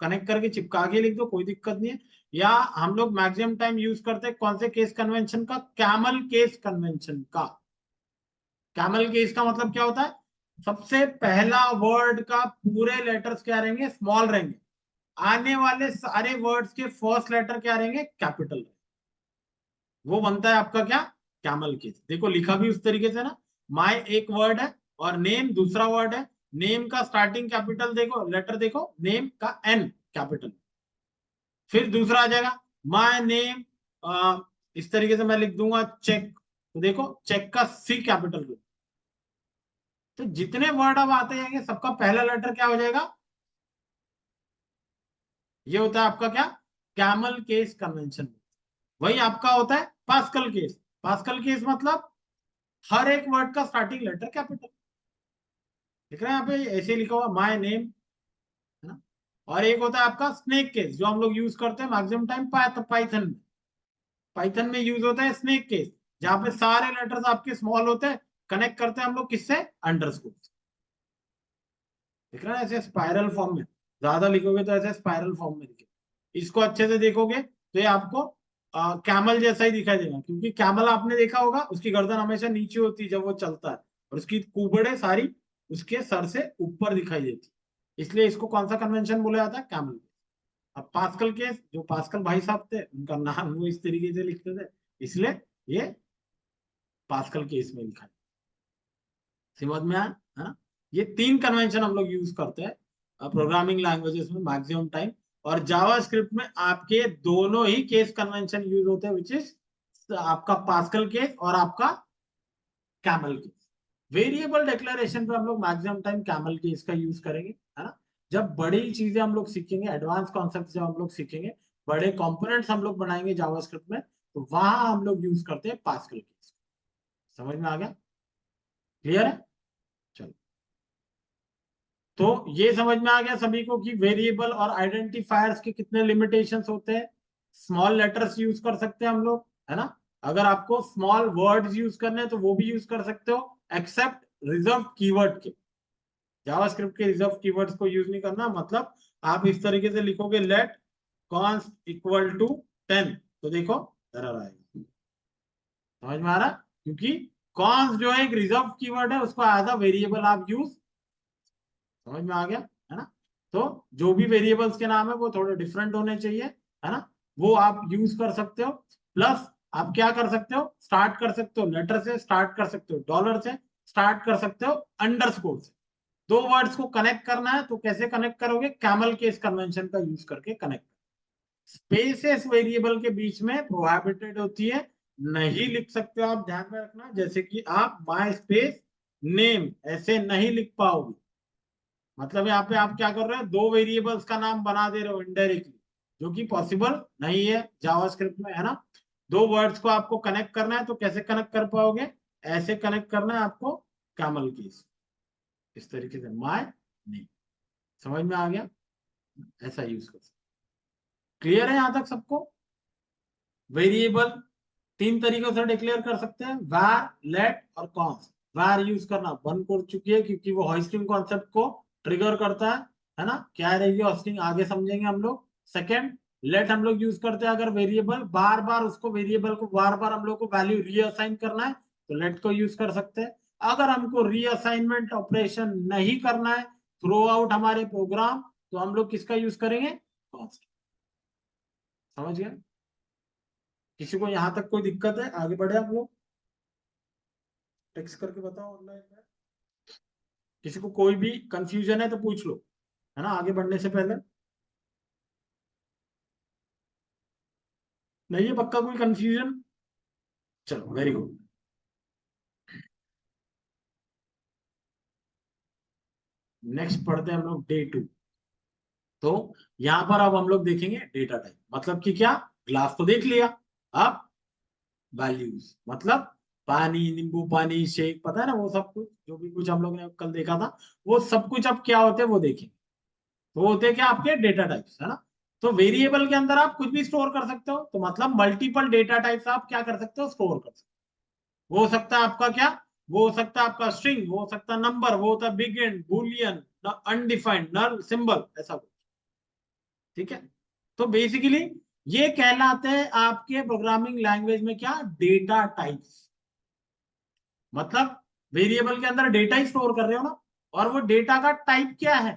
कनेक्ट करके चिपका के लिख दो, कोई दिक्कत नहीं है। या हम लोग मैक्सिमम टाइम यूज करते हैं कौन से केस कन्वेंशन का, कैमल केस कन्वेंशन का। कैमल केस का मतलब क्या होता है, सबसे पहला वर्ड का पूरे लेटर्स क्या रहेंगे, स्मॉल रहेंगे, आने वाले सारे वर्ड्स के फर्स्ट लेटर क्या रहेंगे, कैपिटल। वो बनता है आपका क्या, कैमल केस। देखो लिखा भी उस तरीके से ना, माय एक वर्ड है और नेम दूसरा वर्ड है। नेम का स्टार्टिंग कैपिटल देखो, लेटर देखो, नेम का एन कैपिटल। फिर दूसरा आ जाएगा माय नेम, इस तरीके से मैं लिख दूंगा चेक, तो देखो चेक का सी कैपिटल। तो जितने वर्ड अब आते जाएंगे सबका पहला लेटर क्या हो जाएगा, ये होता है आपका क्या, कैमल केस कन्वेंशन। वही आपका होता है पास्कल केस। पास्कल केस मतलब हर एक वर्ड का स्टार्टिंग लेटर कैपिटल। दिख रहा है यहाँ पे ऐसे लिखा हुआ माय नेम, है ना। और एक होता है आपका स्नेक केस, जो हम लोग यूज करते हैं मैक्सिमम टाइम पाइथन में। पाइथन में यूज होता है स्नेक केस, जहां पे सारे लेटर्स आपके स्मॉल होते हैं, कनेक्ट करते हैं हम लोग किससे, अंडरस्कोर। दिख रहा है ऐसे स्पाइरल फॉर्म में, ज्यादा लिखोगे तो ऐसे स्पाइरल फॉर्म में लिखे। इसको अच्छे से देखोगे तो ये आपको कैमल जैसा ही दिखाई देगा, क्योंकि कैमल आपने देखा होगा उसकी गर्दन हमेशा नीचे होती है जब वो चलता है, और उसकी कुबड़े सारी उसके सर से ऊपर दिखाई देती, इसलिए इसको कौन सा कन्वेंशन बोला जाता है, कैमल। अब पास्कल केस, जो पास्कल भाई साहब थे उनका नाम वो इस तरीके से लिखते थे, इसलिए ये पास्कल केस में लिखा है। समझ में आया, है ना। ये तीन कन्वेंशन हम लोग यूज करते हैं प्रोग्रामिंग लैंग्वेजेस में मैक्सिमम टाइम। और जावास्क्रिप्ट में आपके दोनों ही केस कन्वेंशन यूज होते हैं, विच इज आपका पास्कल केस और आपका कैमल केस। वेरिएबल डिक्लेरेशन पे हम लोग मैक्सिमम टाइम कैमल केस का यूज करेंगे, है ना। जब बड़ी चीजें हम लोग सीखेंगे, एडवांस कॉन्सेप्ट जब हम लोग सीखेंगे, बड़े कंपोनेंट्स हम लोग बनाएंगे जावास्क्रिप्ट में, तो वहां हम लोग यूज करते हैं पास्कल केस। समझ में आ गया, क्लियर है। चलो, तो ये समझ में आ गया सभी को कि वेरिएबल और आइडेंटिफायर्स के कितने लिमिटेशंस होते हैं। स्मॉल लेटर्स यूज कर सकते हैं हम लोग, है ना। अगर आपको स्मॉल वर्ड्स यूज करने हैं तो वो भी यूज कर सकते हो, एक्सेप्ट रिजर्व कीवर्ड के। जावास्क्रिप्ट के रिजर्व कीवर्ड्स को यूज नहीं करना, मतलब आप इस तरीके से लिखोगे लेट कॉन्स्ट इक्वल टू 10, तो देखो एरर आएगा। समझ में आ रहा, क्योंकि कॉन्स्ट जो है एक रिजर्व कीवर्ड है, उसको एज अ वेरिएबल आप यूज, समझ में आ गया, है ना। तो जो भी वेरिएबल्स के नाम है वो थोड़े डिफरेंट होने चाहिए, है ना, वो आप यूज कर सकते हो। प्लस आप क्या कर सकते हो, स्टार्ट कर सकते हो लेटर से, स्टार्ट कर सकते हो डॉलर से, स्टार्ट कर सकते हो अंडरस्कोर से। दो वर्ड्स को कनेक्ट करना है तो कैसे कनेक्ट करोगे, कैमल केस कन्वेंशन का यूज करके कनेक्ट। स्पेसेस वेरिएबल के बीच में प्रोहिबिटेड होती है, नहीं लिख सकते हो आप, ध्यान में रखना। जैसे कि आप माई स्पेस नेम ऐसे नहीं लिख पाओगे, मतलब यहाँ पे आप क्या कर रहे हो, दो वेरिएबल्स का नाम बना दे रहे हो इनडायरेक्टली, जो कि पॉसिबल नहीं है जावास्क्रिप्ट में, है ना। दो वर्ड्स को आपको कनेक्ट करना है तो कैसे कनेक्ट कर पाओगे, ऐसे कनेक्ट करना है आपको, कैमल केस, इस तरीके से माय नेम। समझ में आ गया, ऐसा यूज कर सकते। क्लियर है यहां तक सबको। वेरिएबल तीन तरीकों से डिक्लेयर कर सकते हैं, var, let और cons। var यूज करना बंद कर चुकी है क्योंकि वो हॉस्टिंग कॉन्सेप्ट को ट्रिगर करता है ना। क्या रहेगी हॉस्टिंग आगे समझेंगे हम लोग। सेकंड, लेट हम लोग यूज करते हैं अगर वेरिएबल बार बार उसको, वेरिएबल को बार बार हम लोग को वैल्यू रीअसाइन करना है तो लेट को यूज कर सकते हैं। अगर हमको रीअसाइनमेंट ऑपरेशन नहीं करना है थ्रू आउट हमारे प्रोग्राम, तो हम लोग किसका यूज करेंगे, कॉन्स्ट। समझ गए, किसी को यहां तक कोई दिक्कत है, आगे बढ़े हम लोग, टेक्स्ट करके बताओ ऑनलाइन में। किसी को कोई भी कंफ्यूजन है तो पूछ लो, है ना, आगे बढ़ने से पहले। नहीं है पक्का कोई कंफ्यूजन, चलो वेरी गुड। नेक्स्ट पढ़ते हैं हम लोग डे 2। तो यहां पर अब हम लोग देखेंगे डेटा टाइप, मतलब कि क्या, ग्लास तो देख लिया, अब वैल्यूज मतलब पानी, नींबू पानी, शेक, पता है ना वो सब कुछ, जो भी कुछ हम लोग ने कल देखा था, वो सब कुछ अब क्या होते हैं वो देखेंगे। तो वो होते हैं क्या, आपके डेटा टाइप्स, है ना। तो वेरिएबल के अंदर आप कुछ भी स्टोर कर सकते हो, तो मतलब मल्टीपल डेटा टाइप्स आप क्या कर सकते हो, स्टोर कर सकते हो। वो हो सकता है आपका क्या, वो हो सकता है आपका स्ट्रिंग, वो हो सकता है नंबर, वो होता है bigint, boolean, undefined, null symbol, ऐसा कुछ। ठीक है, तो बेसिकली ये कहलाते हैं आपके प्रोग्रामिंग लैंग्वेज में क्या, डेटा टाइप्स। मतलब वेरिएबल के अंदर डेटा ही स्टोर कर रहे हो ना, और वो डेटा का टाइप क्या है।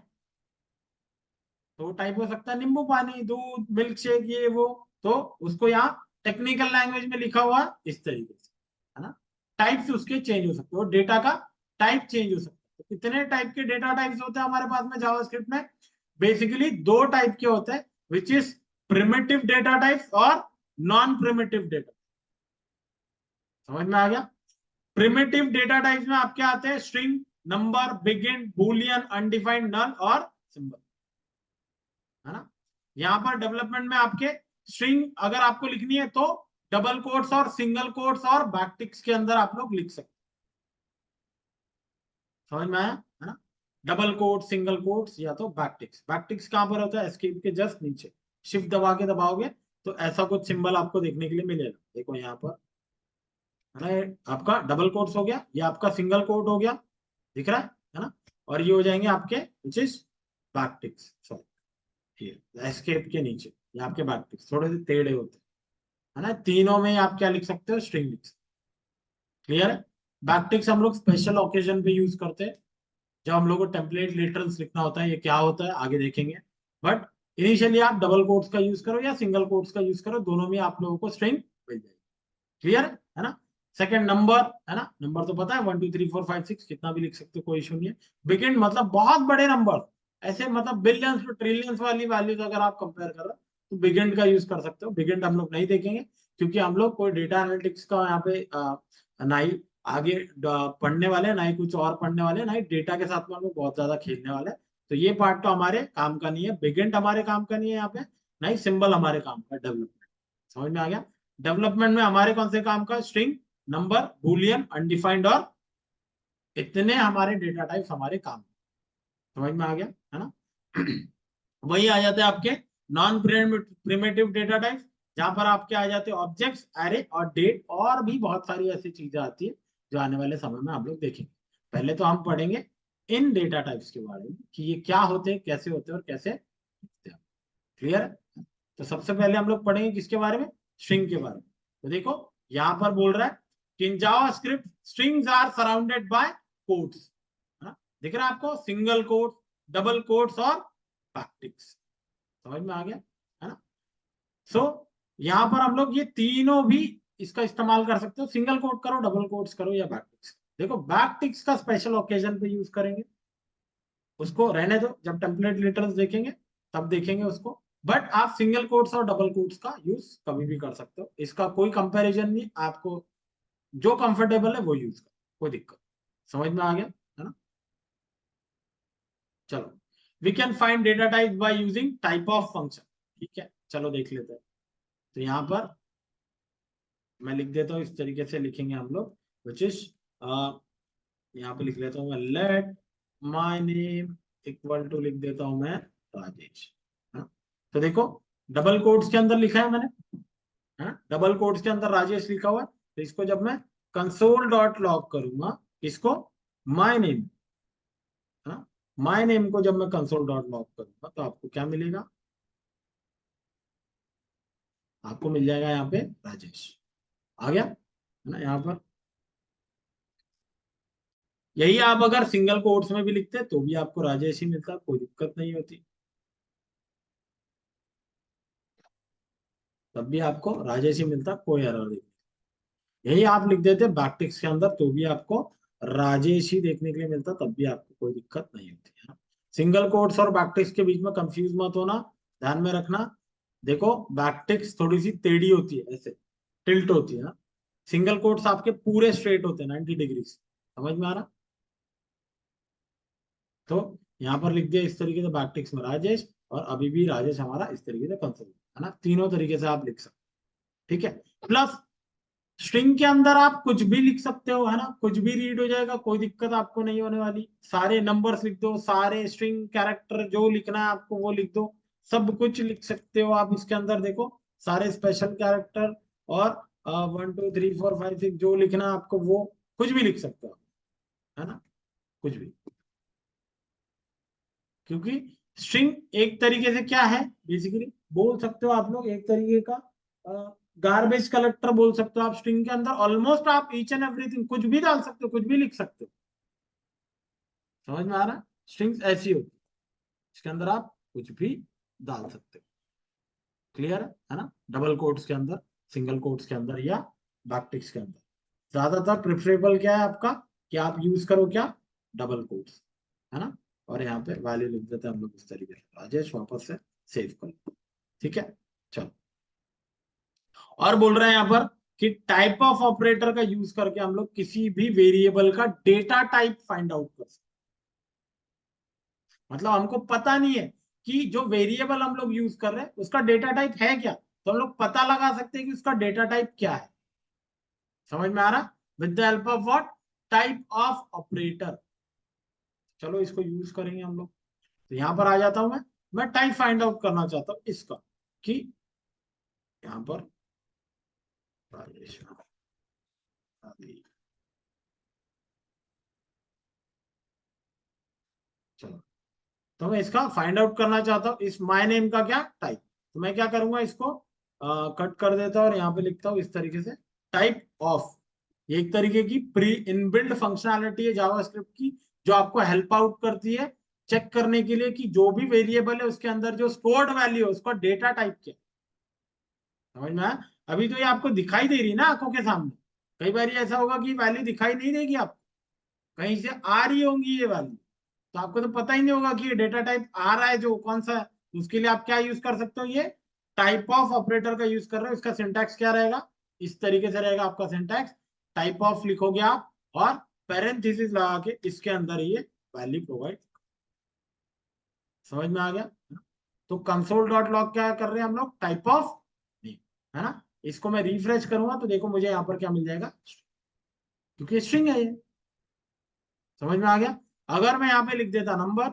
तो टाइप हो सकता है नींबू पानी, दूध, मिल्क शेक, ये वो। तो उसको यहाँ टेक्निकल लैंग्वेज में लिखा हुआ है इस तरीके से, है ना। टाइप्स उसके चेंज हो सकते हो, डेटा का टाइप चेंज हो सकता है। तो कितने टाइप के डेटा टाइप्स होते हैं हमारे पास में जावास्क्रिप्ट में, बेसिकली दो टाइप के होते हैं, which is primitive data types और नॉन प्रिमिटिव डेटा। समझ में आ गया। प्रिमिटिव डेटा टाइप्स में आपके आते हैं string, number, bigint, boolean, undefined, null और सिंबल, है ना। यहां पर डेवलपमेंट में आपके स्ट्रिंग अगर आपको लिखनी है तो डबल कोट्स और सिंगल कोट्स और बैकटिक्स के अंदर आप लोग लिख सकते हैं। समझ में आया, है ना। डबल कोट, सिंगल कोट्स या तो बैकटिक्स। बैकटिक्स कहां पर होता है, एस्केप के जस्ट नीचे, शिफ्ट दबा के दबाओगे तो ऐसा कुछ सिंबल आपको देखने के लिए मिलेगा। देखो यहाँ पर, है ना, आपका डबल कोट्स हो गया, ये आपका सिंगल कोट हो गया, दिख रहा है ना। और ये हो जाएंगे आपके विच इज बैकटिक्स, सॉरी, ये एस्केप के नीचे ये आपके बैकटिक्स थोड़े से टेढ़े होते हैं, है ना। तीनों में आप क्या लिख सकते हो, स्ट्रिंग लिख सकते हो। क्लियर है। बैकटिक्स हम लोग स्पेशल ओकेजन पे यूज करते हैं, जब हम लोग को टेम्पलेट लिटरल्स लिखना होता है। ये क्या होता है आगे देखेंगे, बट इनिशियली आप डबल कोट्स का यूज करो या सिंगल कोट्स का यूज करो, दोनों में आप लोगों को स्ट्रिंग मिल जाएगी। क्लियर है ना। सेकंड नंबर, है ना, नंबर तो पता है 1 2 3 4 5 6 कितना भी लिख सकते हो, कोई इशू नहीं है। बिगिन मतलब बहुत बड़े नंबर, ऐसे मतलब बिलियंस टू ट्रिलियंस वाली वैल्यूज अगर आप कंपेयर कर रहे हो तो बिगिन का यूज कर सकते हो। बिगिन हम लोग नहीं देखेंगे क्योंकि हम लोग कोई डेटा एनालिटिक्स का यहाँ पे ना ही आगे पढ़ने वाले, ना ही कुछ और पढ़ने वाले, ना ही डेटा के साथ में हम लोग बहुत ज्यादा खेलने वाले हैं। तो ये पार्ट तो हमारे काम का नहीं है, बिगिन हमारे काम का नहीं है यहाँ पे, ना ही सिंबल हमारे काम का, डेवलपमेंट। समझ में आ गया। डेवलपमेंट में हमारे कौन से काम का, स्ट्रिंग, नंबर, बूलियन, अनडिफाइंड और इतने हमारे डेटा टाइप्स हमारे काम। समझ में आ गया, है ना। वही आ जाते हैं आपके नॉन प्रिमिटिव डेटा टाइप्स, जहां पर आपके आ जाते हैं ऑब्जेक्ट्स, एरे और डेट, और भी बहुत सारी ऐसी चीजें आती है जो आने वाले समय में हम लोग देखेंगे। पहले तो हम पढ़ेंगे इन डेटा टाइप्स के बारे में कि ये क्या होते हैं, कैसे होते हैं और कैसे दिखते हैं। क्लियर है। तो सबसे पहले हम लोग पढ़ेंगे किसके बारे में, स्ट्रिंग के बारे में। तो देखो यहां पर बोल रहा है कि in JavaScript strings are surrounded by quotes, है ना। दिख रहा है आपको, सिंगल कोट्स, डबल कोट्स और बैकटिक्स। समझ में आ गया, है ना। सो यहां पर हम लोग ये तीनों भी इसका इस्तेमाल कर सकते हो, सिंगल कोट करो, डबल कोट्स करो या बैकटिक्स। देखो बैकटिक्स का स्पेशल ओकेजन पे यूज करेंगे, उसको रहने दो, जब टेम्पलेट लिटर्स देखेंगे तब देखेंगे उसको। बट आप सिंगल कोट्स और डबल कोट्स का यूज कभी भी कर सकते हो, इसका कोई कंपैरिजन नहीं, आपको जो कंफर्टेबल है वो यूज करो, कोई दिक्कत। समझ में आ गया, है ना। चलो, we can find data type by using type of function. ठीक है, चलो देख लेते हैं। तो यहाँ पर मैं लिख देता हूँ, इस तरीके से लिखेंगे हम लोग, विच इज, यहाँ पे लिख लेता हूँ मैं, let my name equal to, लिख देता हूँ मैं राजेश। हाँ? तो देखो डबल कोट्स के अंदर लिखा है मैंने, है डबल कोट्स के अंदर राजेश लिखा हुआ है। तो इसको जब मैं कंसोल डॉट लॉग करूंगा, इसको माय नेम, हाँ, माय नेम को जब मैं कंसोल डॉट लॉग करूंगा तो आपको क्या मिलेगा, आपको मिल जाएगा यहाँ पे राजेश। आ गया, है ना। यहाँ पर यही आप अगर सिंगल कोट्स में भी लिखते तो भी आपको राजेश ही मिलता, कोई दिक्कत नहीं होती, तब भी आपको राजेश ही मिलता, कोई एरर नहीं। यही आप लिख देते बैकटिक्स के अंदर तो भी आपको राजेश ही देखने के लिए मिलता, तब भी आपको कोई दिक्कत नहीं होती है। सिंगल कोट्स और बैकटिक्स के बीच में कंफ्यूज मत होना, ध्यान में रखना। देखो बैकटिक्स थोड़ी सी टेढ़ी होती है, ऐसे टिल्ट होती है ना। सिंगल कोट्स आपके पूरे स्ट्रेट होते हैं 90 डिग्री। समझ में आ रहा। तो यहाँ पर लिख दिया इस तरीके से बैकटिक्स में राजेश, और अभी भी राजेश हमारा इस तरीके से कंसोल, है ना। तीनों तरीके से आप लिख सकते हैं, ठीक है। प्लस स्ट्रिंग के अंदर आप कुछ भी लिख सकते हो, है ना, कुछ भी रीड हो जाएगा, कोई दिक्कत आपको नहीं होने वाली। सारे नंबर्स लिख दो, सारे स्ट्रिंग कैरेक्टर जो लिखना है आपको वो लिख दो, सब कुछ लिख सकते हो आप इसके अंदर। देखो सारे स्पेशल कैरेक्टर और 1 2 3 4 5 6 जो लिखना है आपको, वो कुछ भी लिख सकते हो, है ना, कुछ भी। क्योंकि स्ट्रिंग एक तरीके से क्या है, बेसिकली बोल सकते हो आप लोग एक तरीके का गार्बेज कलेक्टर बोल सकते हो आप। स्ट्रिंग के अंदर ऑलमोस्ट आप ईच एंड एवरीथिंग कुछ भी डाल सकते हो, कुछ भी लिख सकते हो। समझ में आ रहा है? स्ट्रिंग्स ऐसी होती है, इसके अंदर आप कुछ भी डाल सकते हो। क्लियर है ना? डबल कोट्स के अंदर, सिंगल कोट्स के अंदर या बैकटिक्स के अंदर ज्यादातर प्रिफरेबल क्या है आपका, कि आप यूज करो क्या, डबल कोट्स, है ना? और यहाँ पे वैल्यू लिख देते हैं हम लोग इस तरीके से, राजेश वापस से सेव कर लो। ठीक है, चलो। और बोल रहे हैं यहाँ पर कि टाइप ऑफ ऑपरेटर का यूज करके हम लोग किसी भी वेरिएबल का डेटा टाइप फाइंड आउट कर सकते। मतलब हमको पता नहीं है कि जो वेरिएबल हम लोग यूज कर रहे हैं उसका डेटा टाइप है क्या, तो हम लोग पता लगा सकते हैं कि उसका डेटा टाइप क्या है। समझ में आ रहा? With the help of what, type of operator. चलो इसको यूज करेंगे हम लोग। तो यहां पर आ जाता हूं मैं टाइप फाइंड आउट करना चाहता हूं इसका, कि यहां पर चलो, तो मैं इसका फाइंड आउट करना चाहता हूँ इस माय नेम का क्या टाइप। तो मैं क्या करूंगा, इसको कट कर देता हूँ और यहाँ पे लिखता हूँ इस तरीके से, टाइप ऑफ। ये एक तरीके की प्री इनबिल्ट फंक्शनैलिटी है जावास्क्रिप्ट की, जो आपको हेल्प आउट करती है चेक करने के लिए कि जो भी वेरिएबल है उसके अंदर जो स्टोर्ड वैल्यू है उसका डेटा टाइप क्या है। समझ में आया? अभी तो ये आपको दिखाई दे रही ना आंखों के सामने। कई बार ऐसा होगा कि वैल्यू दिखाई नहीं देगी आपको, कहीं से आ रही होंगी ये वैल्यू, तो आपको तो पता ही नहीं होगा कि ये डेटा टाइप आ रहा है जो कौन सा है। उसके लिए आप क्या यूज कर सकते हो, ये टाइप ऑफ ऑपरेटर का यूज कर रहे हो। इसका सिंटैक्स क्या रहेगा, इस तरीके से रहेगा आपका सिंटैक्स, टाइप ऑफ लिखोगे आप और पैरेंथेसिस लगा के इसके अंदर ये वैल्यू प्रोवाइड। समझ में आ गया? तो कंसोल डॉट लॉग क्या कर रहे हैं हम लोग, टाइप ऑफ नेम, है ना? इसको मैं रिफ्रेश करूंगा तो देखो मुझे यहाँ पर क्या मिल जाएगा, क्योंकि स्ट्रिंग है ये। समझ में आ गया? अगर मैं यहाँ पे लिख देता नंबर,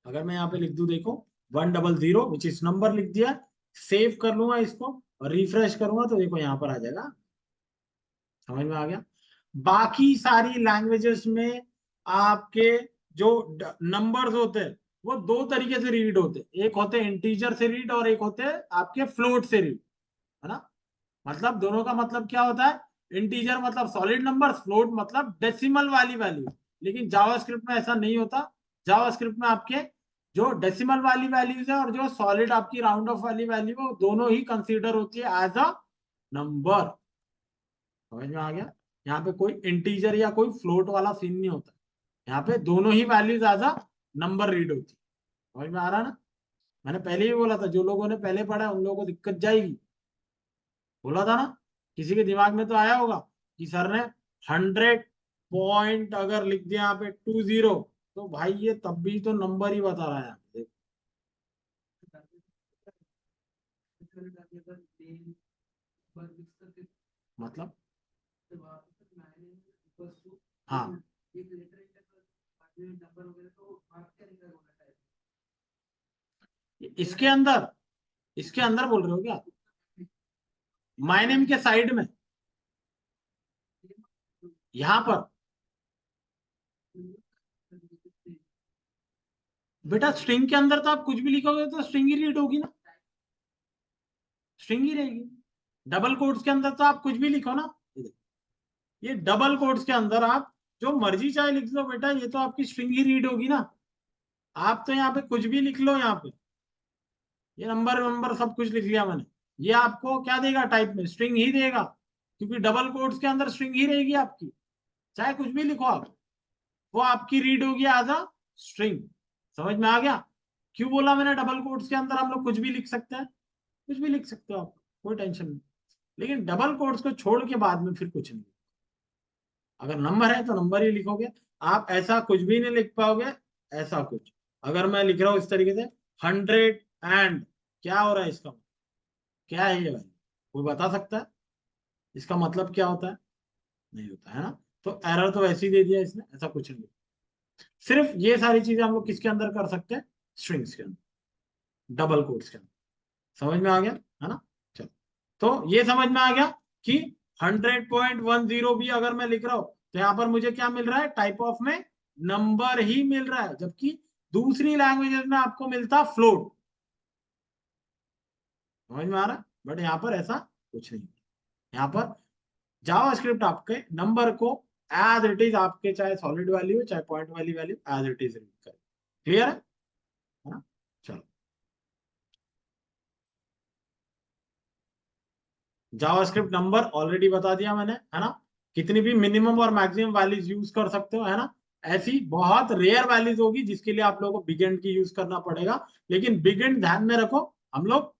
अगर मैं यहाँ पे लिख दूं देखो 100 विच इज नंबर लिख दिया, सेव कर लूंगा इसको और रिफ्रेश करूंगा तो देखो यहाँ पर आ जाएगा। समझ में आ गया? बाकी सारी लैंग्वेजेस में आपके जो नंबर्स होते हैं वो दो तरीके से रीड होते हैं, एक होते हैं इंटीजर से रीड और एक होते हैं आपके फ्लोट से रीड, है ना? मतलब दोनों का मतलब क्या होता है, इंटीजर मतलब सॉलिड नंबर, फ्लोट मतलब डेसिमल वाली वैल्यू। लेकिन जावास्क्रिप्ट में ऐसा नहीं होता। जावास्क्रिप्ट में आपके जो डेसिमल वाली वैल्यूज है और जो सॉलिड आपकी राउंड ऑफ वाली वैल्यू है वो दोनों ही कंसीडर होती है एज अ नंबर। समझ में आ गया? यहाँ पे कोई इंटीजर या कोई फ्लोट वाला सीन नहीं होता, यहाँ पे दोनों ही values as a number read होती है। समझ में आ रहा ना? मैंने पहले ही बोला था, जो लोगों ने पहले पढ़ा है उन लोगों को दिक्कत जाएगी। बोला था ना? किसी के दिमाग में तो आया होगा कि सर ने 100 पॉइंट अगर लिख दिया यहाँ पे 20, तो भाई ये तब भी तो नंबर ही बता रहा है यहाँ पे। मतलब हाँ, इसके अंदर, इसके अंदर बोल रहे हो क्या, माय नेम के साइड में, यहाँ पर? बेटा स्ट्रिंग के अंदर तो आप कुछ भी लिखोगे तो स्ट्रिंग ही रीड होगी ना, स्ट्रिंग ही रहेगी। डबल कोट्स के अंदर तो आप कुछ भी लिखो ना, ये डबल कोट्स के अंदर आप जो मर्जी चाहे लिख लो बेटा, ये तो आपकी स्ट्रिंग ही रीड होगी ना। आप तो यहाँ पे कुछ भी लिख लो, यहाँ पे ये नंबर वंबर सब कुछ लिख लिया मैंने, ये आपको क्या देगा, टाइप में स्ट्रिंग ही देगा, क्योंकि डबल कोट्स के अंदर स्ट्रिंग ही रहेगी आपकी। चाहे कुछ भी लिखो आप, वो आपकी रीड होगी एज अ स्ट्रिंग। समझ में आ गया? क्यों बोला मैंने डबल कोट्स के अंदर हम लोग कुछ भी लिख सकते हैं? कुछ भी लिख सकते हो आप, कोई टेंशन नहीं। लेकिन डबल कोट्स को छोड़ के बाद में फिर कुछ नहीं। अगर नंबर है तो नंबर ही लिखोगे, आप ऐसा कुछ भी नहीं लिख पाओगे। ऐसा कुछ अगर मैं लिख रहा हूं इस तरीके से 100 क्या हो रहा है इसका, क्या है ये भाई, कोई बता सकता है इसका मतलब क्या होता है? नहीं होता है ना? तो एरर तो वैसे ही दे दिया इसने, ऐसा कुछ नहीं। सिर्फ ये सारी चीजें हम लोग किसके अंदर कर सकते हैं, स्ट्रिंग्स के अंदर, डबल कोट्स के अंदर। समझ में आ गया है ना? चलो, तो ये समझ में आ गया कि 100.10 भी अगर मैं लिख रहा हूं तो यहाँ पर मुझे क्या मिल रहा है, टाइप ऑफ में नंबर ही मिल रहा है, जबकि दूसरी लैंग्वेजेस में आपको मिलता फ्लोट। समझ में आ रहा है? बट यहाँ पर ऐसा कुछ नहीं, यहाँ पर जावास्क्रिप्ट आपके नंबर को एज इट इज, आपके चाहे सॉलिड वैल्यू हो चाहे पॉइंट वाली value, as it is read करे। क्लियर है ना? चलो, जावास्क्रिप्ट नंबर ऑलरेडी बता दिया मैंने, है ना? कितनी भी मिनिमम और मैक्सिमम वैल्यूज यूज कर सकते हो, है ना? ऐसी बहुत रेयर वैल्यूज होगी जिसके लिए आप लोगों को बिग एंड की यूज करना पड़ेगा, लेकिन बिग एंड ध्यान में रखो, हम लोग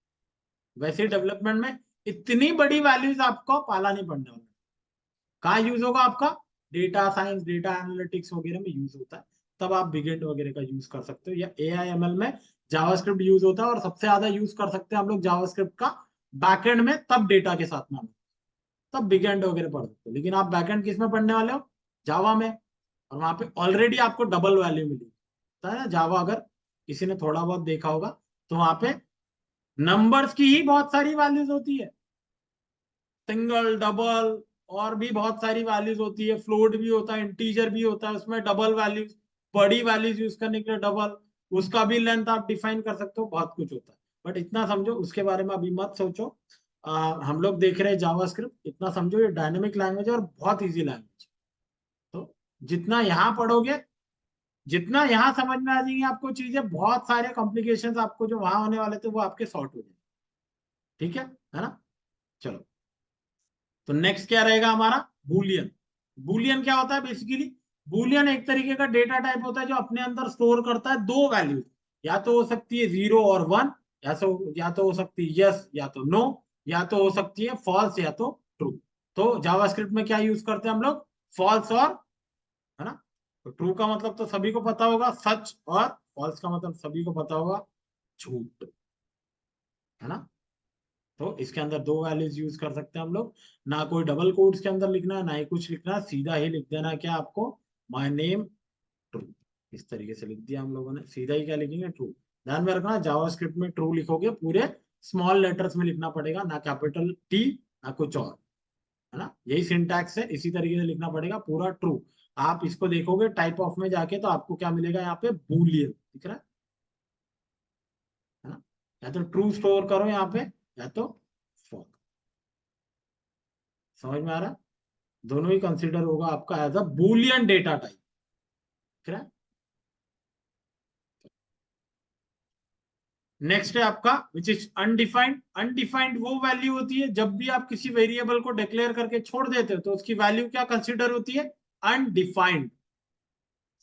वैसे डेवलपमेंट में इतनी बड़ी वैल्यूज आपको पाला नहीं पड़ने वाला। कहाँ यूज होगा आपका? डेटा साइंस, डेटा एनालिटिक्स वगैरह में यूज होता है, तब आप बिग एंड वगैरह का यूज कर सकते हो, या AIML में जावास्क्रिप्ट यूज होता है, और सबसे ज्यादा यूज कर सकते हैं हम लोग जावास्क्रिप्ट का बैकएंड में, तब डेटा के साथ में, तब बिग एंड वगैरह पढ़ सकते हो। लेकिन आप बैकएंड किस में पढ़ने वाले हो? जावा में, और वहां पे ऑलरेडी आपको डबल वैल्यू मिली है ना। जावा अगर किसी ने थोड़ा बहुत देखा होगा तो वहां पे नंबर्स की ही बहुत सारी वैल्यूज होती है, सिंगल, डबल, और भी बहुत सारी वैल्यूज होती है, फ्लोट भी होता है, इंटीजर भी होता है, उसमें डबल वैल्यूज, बड़ी वैल्यूज यूज करने के लिए डबल, उसका भी लेंथ आप डिफाइन कर सकते हो, बहुत कुछ होता है। बट इतना समझो, उसके बारे में अभी मत सोचो। हम लोग देख रहे हैं जावास्क्रिप्ट, इतना समझो ये डायनेमिक लैंग्वेज है और बहुत इजी लैंग्वेज। तो जितना यहाँ पढ़ोगे, जितना यहाँ समझ में आ जाएंगी आपको चीजें, बहुत सारे कॉम्प्लिकेशंस आपको जो वहां होने वाले थे वो आपके सॉर्ट हो जाएंगे। ठीक है ना? चलो, तो नेक्स्ट क्या रहेगा हमारा? बूलियन। बूलियन क्या होता है बेसिकली? बूलियन एक तरीके का डेटा टाइप होता है जो अपने अंदर स्टोर करता है दो वैल्यूज, या तो हो सकती है 0 और 1, या तो हो सकती है यस या तो नो, या तो हो सकती है फॉल्स या तो ट्रू। तो जावास्क्रिप्ट में क्या यूज करते हैं हम लोग? फॉल्स और, है ना? तो ट्रू का मतलब तो सभी को पता होगा, सच, और फॉल्स का मतलब सभी को पता होगा, झूठ, है ना? तो इसके अंदर दो वैल्यूज यूज कर सकते हैं हम लोग। ना कोई डबल कोट्स के अंदर लिखना है, ना ही कुछ लिखना है, सीधा ही लिख देना है क्या आपको? My name true. इस तरीके से लिख दिया हम लोगों ने, सीधा ही क्या लिखेंगे? ट्रू। ध्यान में रखना, जावास्क्रिप्ट में ट्रू लिखोगे पूरे स्मॉल लेटर्स में लिखना पड़ेगा, ना कैपिटल टी, ना कुछ और, है ना? यही सिंटैक्स है, इसी तरीके से लिखना पड़ेगा पूरा ट्रू। आप इसको देखोगे टाइप ऑफ में जाके तो आपको क्या मिलेगा यहाँ पे? बूलियन दिख रहा है ना? या तो ट्रू स्टोर करो यहाँ पे, या तो फॉल्स। समझ में आ रहा है? दोनों ही कंसिडर होगा आपका as a boolean data type. ठीक है? नेक्स्ट है आपका विच इज अनडिफाइंड। अनडिफाइंड वो वैल्यू होती है जब भी आप किसी वेरिएबल को डिक्लेयर करके छोड़ देते हो तो उसकी वैल्यू क्या कंसिडर होती है? अनडिफाइंड।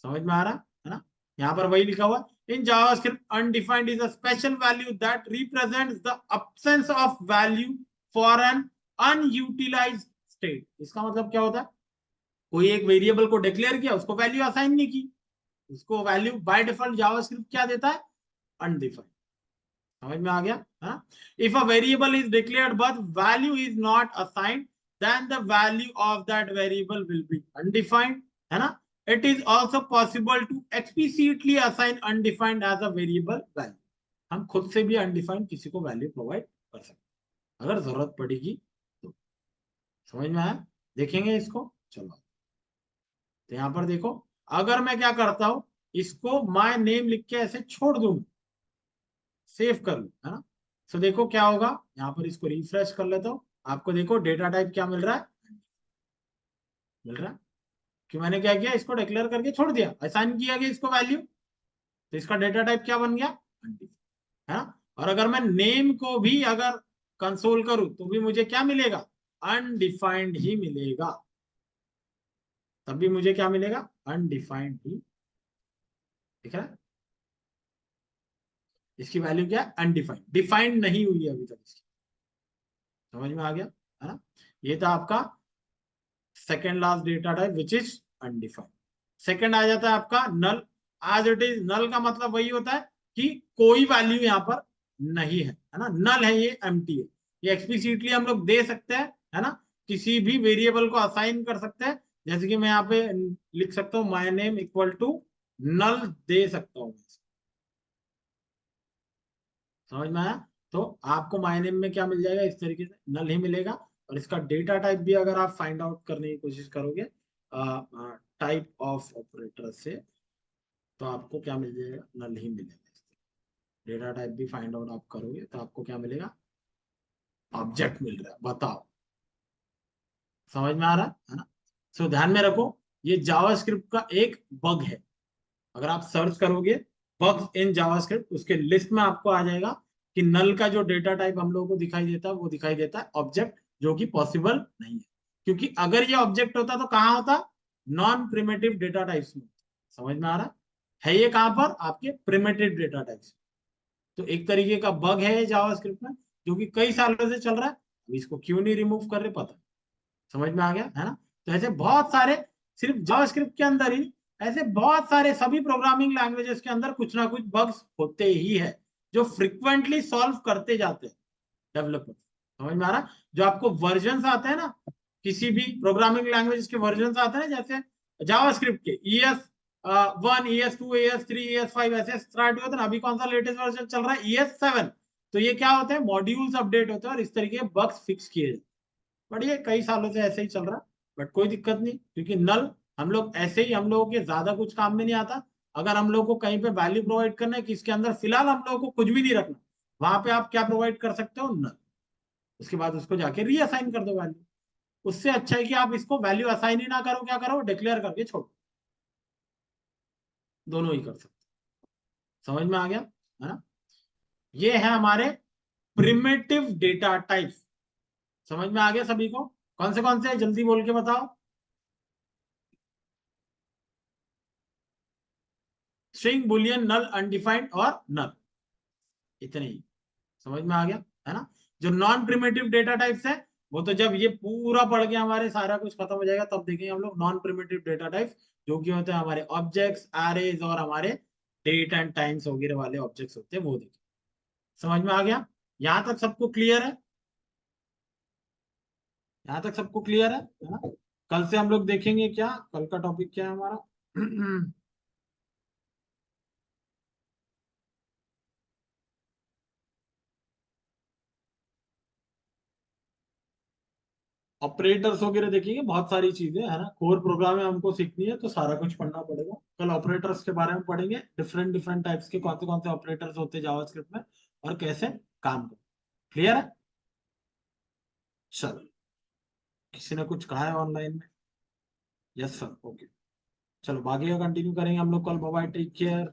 समझ में आ रहा है ना? यहाँ पर वही लिखा हुआ, in JavaScript undefined is a special value that represents the absence of value for an unutilized state. इसका मतलब क्या होता है? कोई एक वेरिएबल को डिक्लेयर किया, उसको वैल्यू असाइन नहीं की, उसको वैल्यू बाय डिफॉल्ट जावास्क्रिप्ट क्या देता है? अनडिफाइंड। समझ में आ गया? हाँ? If a variable is declared but value is not assigned, then the value of that variable will be undefined, है ना? It is also possible to explicitly assign undefined as a variable value. हम खुद से भी अनडिफाइंड किसी को वैल्यू प्रोवाइड कर सकते हैं अगर जरूरत पड़ेगी तो। समझ में आया? देखेंगे इसको, चलो। तो यहां पर देखो, अगर मैं क्या करता हूं, इसको माय नेम लिख के ऐसे छोड़ दूं, सेव कर लूं, है ना? तो देखो क्या होगा, यहाँ पर इसको रिफ्रेश कर लेता हूँ, आपको देखो डेटा टाइप क्या मिल रहा है? मिल रहा है कि मैंने क्या किया, इसको डिक्लेयर करके छोड़ दिया, असाइन किया गया इसको वैल्यू, तो इसका डेटा टाइप क्या बन गया? अनडिफाइंड, है ना? और अगर मैं नेम को भी अगर कंसोल करूं तो भी मुझे क्या मिलेगा? अनडिफाइंड ही मिलेगा। तब भी मुझे क्या मिलेगा? अनडिफाइंड ही। दिख रहा है? इसकी वैल्यू क्या है? अनडिफाइंड, डिफाइंड नहीं हुई है अभी तक इसकी। समझ में आ गया, है ना? ये था आपका second last data type which is undefined. Second आ जाता है आपका null. As it is, null का मतलब वही होता है कि कोई वैल्यू यहाँ पर नहीं है ना? नल है, ये एम्प्टी है। ये एक्सप्लिसिटली हम लोग दे सकते हैं, है ना? किसी भी वेरिएबल को असाइन कर सकते हैं, जैसे कि मैं यहाँ पे लिख सकता हूँ my name equal to null, दे सकता हूँ। समझ में आया? तो आपको माय नेम में क्या मिल जाएगा? इस तरीके से नल ही मिलेगा। और इसका डेटा टाइप भी अगर आप फाइंड आउट करने की कोशिश करोगे, टाइप ऑफ ऑपरेटर से, तो आपको क्या मिल जाएगा, नल ही मिलेगा। डेटा टाइप भी फाइंड आउट आप करोगे तो आपको क्या मिलेगा, ऑब्जेक्ट मिल रहा है। बताओ, समझ में आ रहा है ना? सो ध्यान में रखो, ये जावास्क्रिप्ट का एक बग है। अगर आप सर्च करोगे बग्स इन जावास्क्रिप्ट, उसके लिस्ट में आपको आ जाएगा कि नल का जो डेटा टाइप हम लोगों को दिखाई देता है वो दिखाई देता है ऑब्जेक्ट, जो कि पॉसिबल नहीं है। क्योंकि अगर ये ऑब्जेक्ट होता तो कहाँ होता, नॉन प्रिमेटिव डेटा टाइप्स में। समझ में आ रहा है ये कहाँ पर, आपके प्रिमेटिव डेटा टाइप्स। तो एक तरीके का बग है जावास्क्रिप्ट में, जो कि कई सालों से चल रहा है। अब इसको क्यों नहीं रिमूव कर रहे, पता। समझ में आ गया है ना? तो ऐसे बहुत सारे, सिर्फ जावास्क्रिप्ट के अंदर ही ऐसे बहुत सारे, सभी प्रोग्रामिंग लैंग्वेजेस के अंदर कुछ ना कुछ बग्स होते ही है, जो फ्रिक्वेंटली सॉल्व करते जाते हैं डेवलपर। समझ में आ रहा? जो आपको वर्जन आते हैं ना, किसी भी प्रोग्रामिंग लैंग्वेज के वर्जन आते हैं ना, जैसे जावास्क्रिप्ट के ES1, ES2, ES3, ES5 ऐसे स्टार्ट हुए थे ना। अभी कौन सा लेटेस्ट वर्जन चल रहा है, ES7। तो ये क्या होते हैं, मॉड्यूल्स अपडेट होते हैं और इस तरीके के बग्स फिक्स किए जाते हैं। बट ये कई सालों से ऐसे ही चल रहा है। बट कोई दिक्कत नहीं, क्योंकि नल हम लोग ऐसे ही, हम लोगों के ज्यादा कुछ काम में नहीं आता। अगर हम लोग को कहीं पे वैल्यू प्रोवाइड करना है कि इसके अंदर फिलहाल हम लोगों को कुछ भी नहीं रखना, वहां पे आप क्या प्रोवाइड कर सकते हो, नल। उसके बाद उसको जाके रीअसाइन कर दो वैल्यू। उससे अच्छा है कि आप इसको वैल्यू असाइन ही ना करो, क्या करो, डिक्लेयर करके छोड़ो। दोनों ही कर सकते। समझ में आ गया है ना? ये है हमारे प्रिमिटिव डेटा टाइप। समझ में आ गया सभी को? कौन से जल्दी बोल के बताओ। स्ट्रिंग, बुलियन, नल, अनडिफाइंड और नल, इतने ही। समझ में आ गया है ना? जो नॉन प्रिमिटिव डेटा टाइप्स है, वो तो जब ये पूरा पढ़ के हमारे सारा कुछ खत्म हो जाएगा तब देखेंगे हम लोग नॉन प्रिमिटिव डेटा टाइप्स, जो कि होते हैं हमारे ऑब्जेक्ट्स, एरेज और हमारे डेट एंड टाइम्स वगैरह वाले ऑब्जेक्ट्स होते हैं, वो देखेंगे। समझ में आ गया? यहां तक सबको क्लियर है? यहां तक सबको क्लियर है ना? कल से हम लोग देखेंगे, क्या कल का टॉपिक क्या है हमारा? ऑपरेटर्स वगैरह देखेंगे, बहुत सारी चीजें है ना, कोर प्रोग्राम हमको सीखनी है तो सारा कुछ पढ़ना पड़ेगा। कल ऑपरेटर्स के बारे में पढ़ेंगे, डिफरेंट डिफरेंट टाइप्स के कौन से ऑपरेटर्स होते हैं जावास्क्रिप्ट में, और कैसे काम करते। क्लियर है? चलो, किसी ने कुछ कहा है ऑनलाइन में? Yes sir, okay. चलो बाकी का कंटिन्यू करेंगे हम लोग कल। Bye, take care.